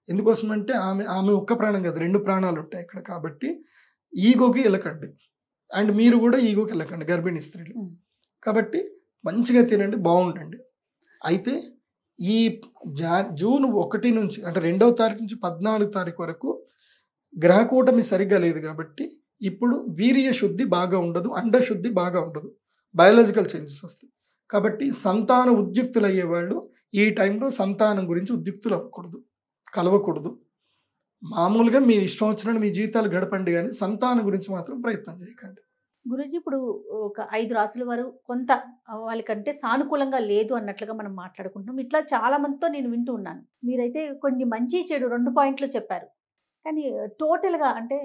ఎందుకోసం అంటే ఆమె ఒక్క ప్రాణం కాదు, 2 ప్రాణాలు ఉంటాయి ఇక్కడ. కాబట్టి ఈగోకి వెళ్ళకండి, అండ్ మీరు కూడా ఈగోకి వెళ్ళకండి గర్భిణీ స్త్రీలు. కాబట్టి మంచిగా తినండి, బాగుండండి. అయితే ఈ జూన్ 1 నుంచి అంటే 2వ తారీఖు నుంచి 14వ తారీఖు వరకు గ్రహకూటమి సరిగ్గా లేదు కాబట్టి ఇప్పుడు వీర్య శుద్ధి బాగా ఉండదు, అండశుద్ధి బాగా ఉండదు, బయాలజికల్ చేంజెస్ వస్తాయి. కాబట్టి సంతాన ఉద్యుక్తులు అయ్యేవాళ్ళు ఈ టైంలో సంతానం గురించి ఉద్యుక్తులు అవ్వకూడదు, కలవకూడదు. మామూలుగా మీరు ఇష్టం వచ్చినట్టు మీ జీవితాలు గడపండి, కానీ సంతానం గురించి మాత్రం ప్రయత్నం చేయకండి. గురూజీ, ఇప్పుడు ఒక 5 రాసుల వారు కొంత వాళ్ళకంటే సానుకూలంగా లేదు అన్నట్లుగా మనం మాట్లాడుకుంటున్నాం. ఇట్లా చాలా మందితో నేను వింటూ ఉన్నాను. మీరైతే కొన్ని మంచి చెడు 2 పాయింట్లు చెప్పారు. కానీ టోటల్గా అంటే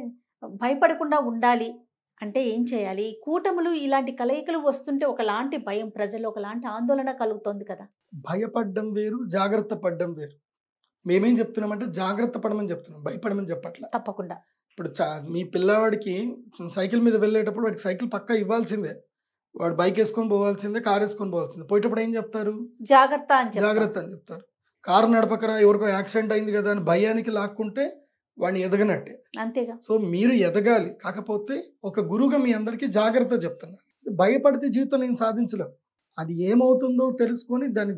భయపడకుండా ఉండాలి అంటే ఏం చేయాలి? ఈ కూటములు ఇలాంటి కలయికలు వస్తుంటే ఒకలాంటి భయం, ప్రజల్లో ఒకలాంటి ఆందోళన కలుగుతోంది కదా. భయపడ్డం వేరు, జాగ్రత్త పడ్డం వేరు. మేమేం చెప్తున్నామంటే జాగ్రత్త పడమని చెప్తున్నాం, భయపడమని చెప్పట్లా. తప్పకుండా. ఇప్పుడు మీ పిల్లవాడికి సైకిల్ మీద వెళ్ళేటప్పుడు వాడికి సైకిల్ పక్కా ఇవ్వాల్సిందే, వాడు బైక్ వేసుకొని పోవాల్సిందే, కార్ వేసుకొని పోవాల్సిందే. పోయేటప్పుడు ఏం చెప్తారు? జాగ్రత్త అని జాగ్రత్త అని చెప్తారు. కారు నడపకరా, ఎవరికో యాక్సిడెంట్ అయింది కదా అని భయానికి లాక్కుంటే వాడిని ఎదగనట్టే. అంతేగా. సో మీరు ఎదగాలి, కాకపోతే ఒక గురువుగా మీ అందరికీ జాగ్రత్త చెప్తున్నాను. భయపడితే జీవితం నేను సాధించలేం. అది ఏమవుతుందో తెలుసుకొని దాన్ని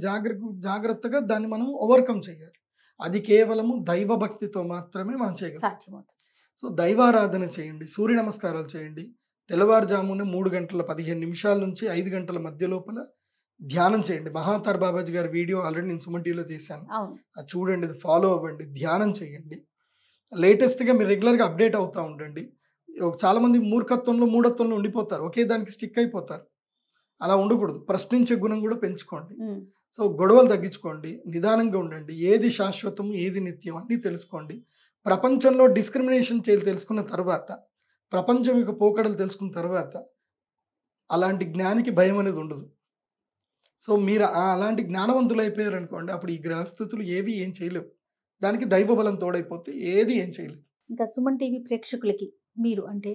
జాగ్రత్తగా దాన్ని మనం ఓవర్కమ్ చేయాలి. అది కేవలము దైవ భక్తితో మాత్రమే మనం చేయగలం, సాధ్యమవుతుంది. సో దైవారాధన చేయండి, సూర్య నమస్కారాలు చేయండి. తెల్లవారుజామున 3 గంటల 15 నిమిషాల నుంచి 5 గంటల మధ్య లోపల ధ్యానం చేయండి. మహాతార్ బాబాజీ గారి వీడియో ఆల్రెడీ నేను సుమన్ టీవీలో చేశాను, అది చూడండి, అది ఫాలో అవ్వండి, ధ్యానం చేయండి. లేటెస్ట్గా మీరు రెగ్యులర్గా అప్డేట్ అవుతూ ఉండండి. చాలామంది మూర్ఖత్వంలో మూఢత్వంలో ఉండిపోతారు, ఒకే దానికి స్టిక్ అయిపోతారు. అలా ఉండకూడదు, ప్రశ్నించే గుణం కూడా పెంచుకోండి. సో గొడవలు తగ్గించుకోండి, నిదానంగా ఉండండి. ఏది శాశ్వతం ఏది నిత్యం అన్నీ తెలుసుకోండి. ప్రపంచంలో డిస్క్రిమినేషన్ తెలుసుకున్న తర్వాత, ప్రపంచం యొక్క పోకడలు తెలుసుకున్న తర్వాత అలాంటి జ్ఞానికి భయం అనేది ఉండదు. సో మీరు అలాంటి జ్ఞానవంతులు అయిపోయారు అనుకోండి, అప్పుడు ఈ గ్రహస్థితులు ఏవి ఏం చేయలేవు. దానికి దైవ బలం తోడైపోతే ఏది ఏం చేయలేదు. ఇంకా సుమన్ టీవీ ప్రేక్షకులకి మీరు అంటే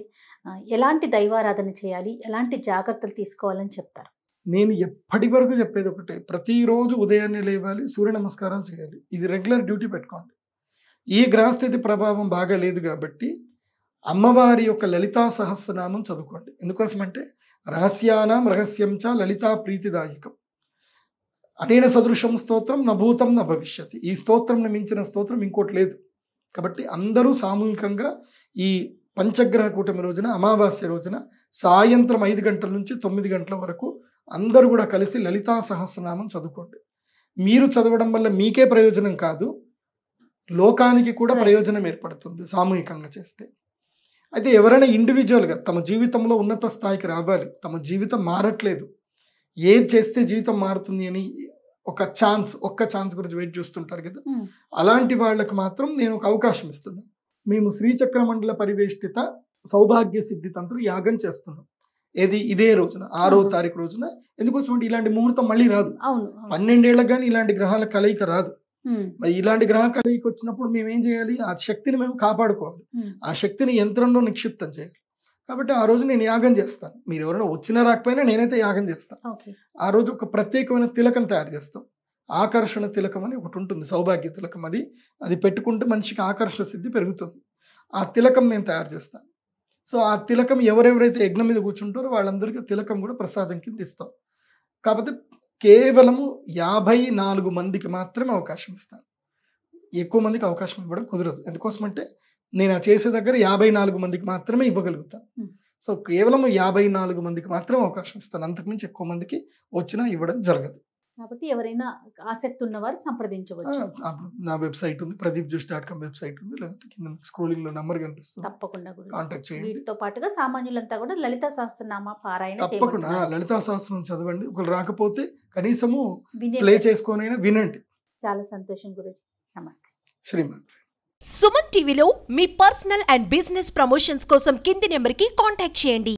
ఎలాంటి దైవారాధన చేయాలి, ఎలాంటి జాగ్రత్తలు తీసుకోవాలని చెప్తారు? నేను ఎప్పటి వరకు చెప్పేది ఒకటే, ప్రతిరోజు ఉదయాన్నే లేవాలి, సూర్య నమస్కారాలు చేయాలి. ఇది రెగ్యులర్ డ్యూటీ పెట్టుకోండి. ఈ గ్రహస్థితి ప్రభావం బాగా లేదు కాబట్టి అమ్మవారి యొక్క లలితా సహస్రనామం చదువుకోండి. ఎందుకోసమంటే రహస్యానాం రహస్యం చ లలితా ప్రీతిదాయకం అనేన సదృశం స్తోత్రం నభూతం న భవిష్యతి. ఈ స్తోత్రంని మించిన స్తోత్రం ఇంకోటి లేదు. కాబట్టి అందరూ సామూహికంగా ఈ పంచగ్రహ కూటమి రోజున, అమావాస్య రోజున సాయంత్రం 5 గంటల నుంచి 9 గంటల వరకు అందరూ కూడా కలిసి లలితా సహస్రనామం చదువుకోండి. మీరు చదవడం వల్ల మీకే ప్రయోజనం కాదు, లోకానికి కూడా ప్రయోజనం ఏర్పడుతుంది సామూహికంగా చేస్తే. అయితే ఎవరైనా ఇండివిజువల్గా తమ జీవితంలో ఉన్నత స్థాయికి రావాలి, తమ జీవితం మారట్లేదు, ఏది చేస్తే జీవితం మారుతుంది అని ఒక్క ఛాన్స్ గురించి వెయిట్ చూస్తుంటారు కదా, అలాంటి వాళ్ళకి మాత్రం నేను ఒక అవకాశం ఇస్తున్నాను. మేము శ్రీచక్ర మండల పరివేష్టిత సౌభాగ్య సిద్ధి తంత్రం యాగం చేస్తున్నాం. ఇదే రోజున 6వ తారీఖు రోజున. ఎందుకోసం అంటే ఇలాంటి ముహూర్తం మళ్ళీ రాదు. 12 ఏళ్ళకి కానీ ఇలాంటి గ్రహాల కలయిక రాదు. మరి ఇలాంటి గ్రహ కలయిక వచ్చినప్పుడు మేము ఏం చేయాలి? ఆ శక్తిని మేము కాపాడుకోవాలి, ఆ శక్తిని యంత్రంలో నిక్షిప్తం చేయాలి. కాబట్టి ఆ రోజు నేను యాగం చేస్తాను. మీరు ఎవరైనా వచ్చినా రాకపోయినా నేనైతే యాగం చేస్తాను. ఆ రోజు ఒక ప్రత్యేకమైన తిలకం తయారు చేస్తాం. ఆకర్షణ తిలకం అని ఒకటి ఉంటుంది, సౌభాగ్య తిలకం. అది పెట్టుకుంటే మనిషికి ఆకర్షణ సిద్ధి పెరుగుతుంది. ఆ తిలకం నేను తయారు చేస్తాను. సో ఆ తిలకం ఎవరెవరైతే యజ్ఞం మీద కూర్చుంటారో వాళ్ళందరికీ తిలకం కూడా ప్రసాదం కింద ఇస్తాం. కాకపోతే కేవలము 54 మందికి మాత్రమే అవకాశం ఇస్తాను. ఎక్కువ మందికి అవకాశం ఇవ్వడం కుదరదు. ఎందుకోసమంటే నేను ఆ చేసే దగ్గర 54 మందికి మాత్రమే ఇవ్వగలుగుతాను. సో కేవలం 54 మందికి మాత్రమే అవకాశం ఇస్తాను. అంతకుమించి ఎక్కువ మందికి వచ్చినా ఇవ్వడం జరగదు. కాబట్టి ఎవరైనా ఆసక్తి ఉన్నవారు సంప్రదించవచ్చు. నా వెబ్సైట్ ఉంది, pradeepjoshi.com వెబ్సైట్ ఉంది, లేదంటే కింద స్క్రోలింగ్ లో నంబర్ కనిపిస్తుంది, తప్పకుండా కాంటాక్ట్ చేయండి. వీటితో పాటుగా సామాన్యులంతా కూడా లలితా సహస్రనామ పారాయణ తప్పకుండా లలితా సహస్రం చదవండి. ఒకరు రాకపోతే కనీసము ప్లే చేసుకొనైనా వినండి. చాలా సంతోషం గురుజీ. నమస్తే. శ్రీమాన్. సుమన్ టీవీలో మీ పర్సనల్ అండ్ బిజినెస్ ప్రమోషన్స్ కోసం కింది నెంబర్కి కాంటాక్ట్ చేయండి.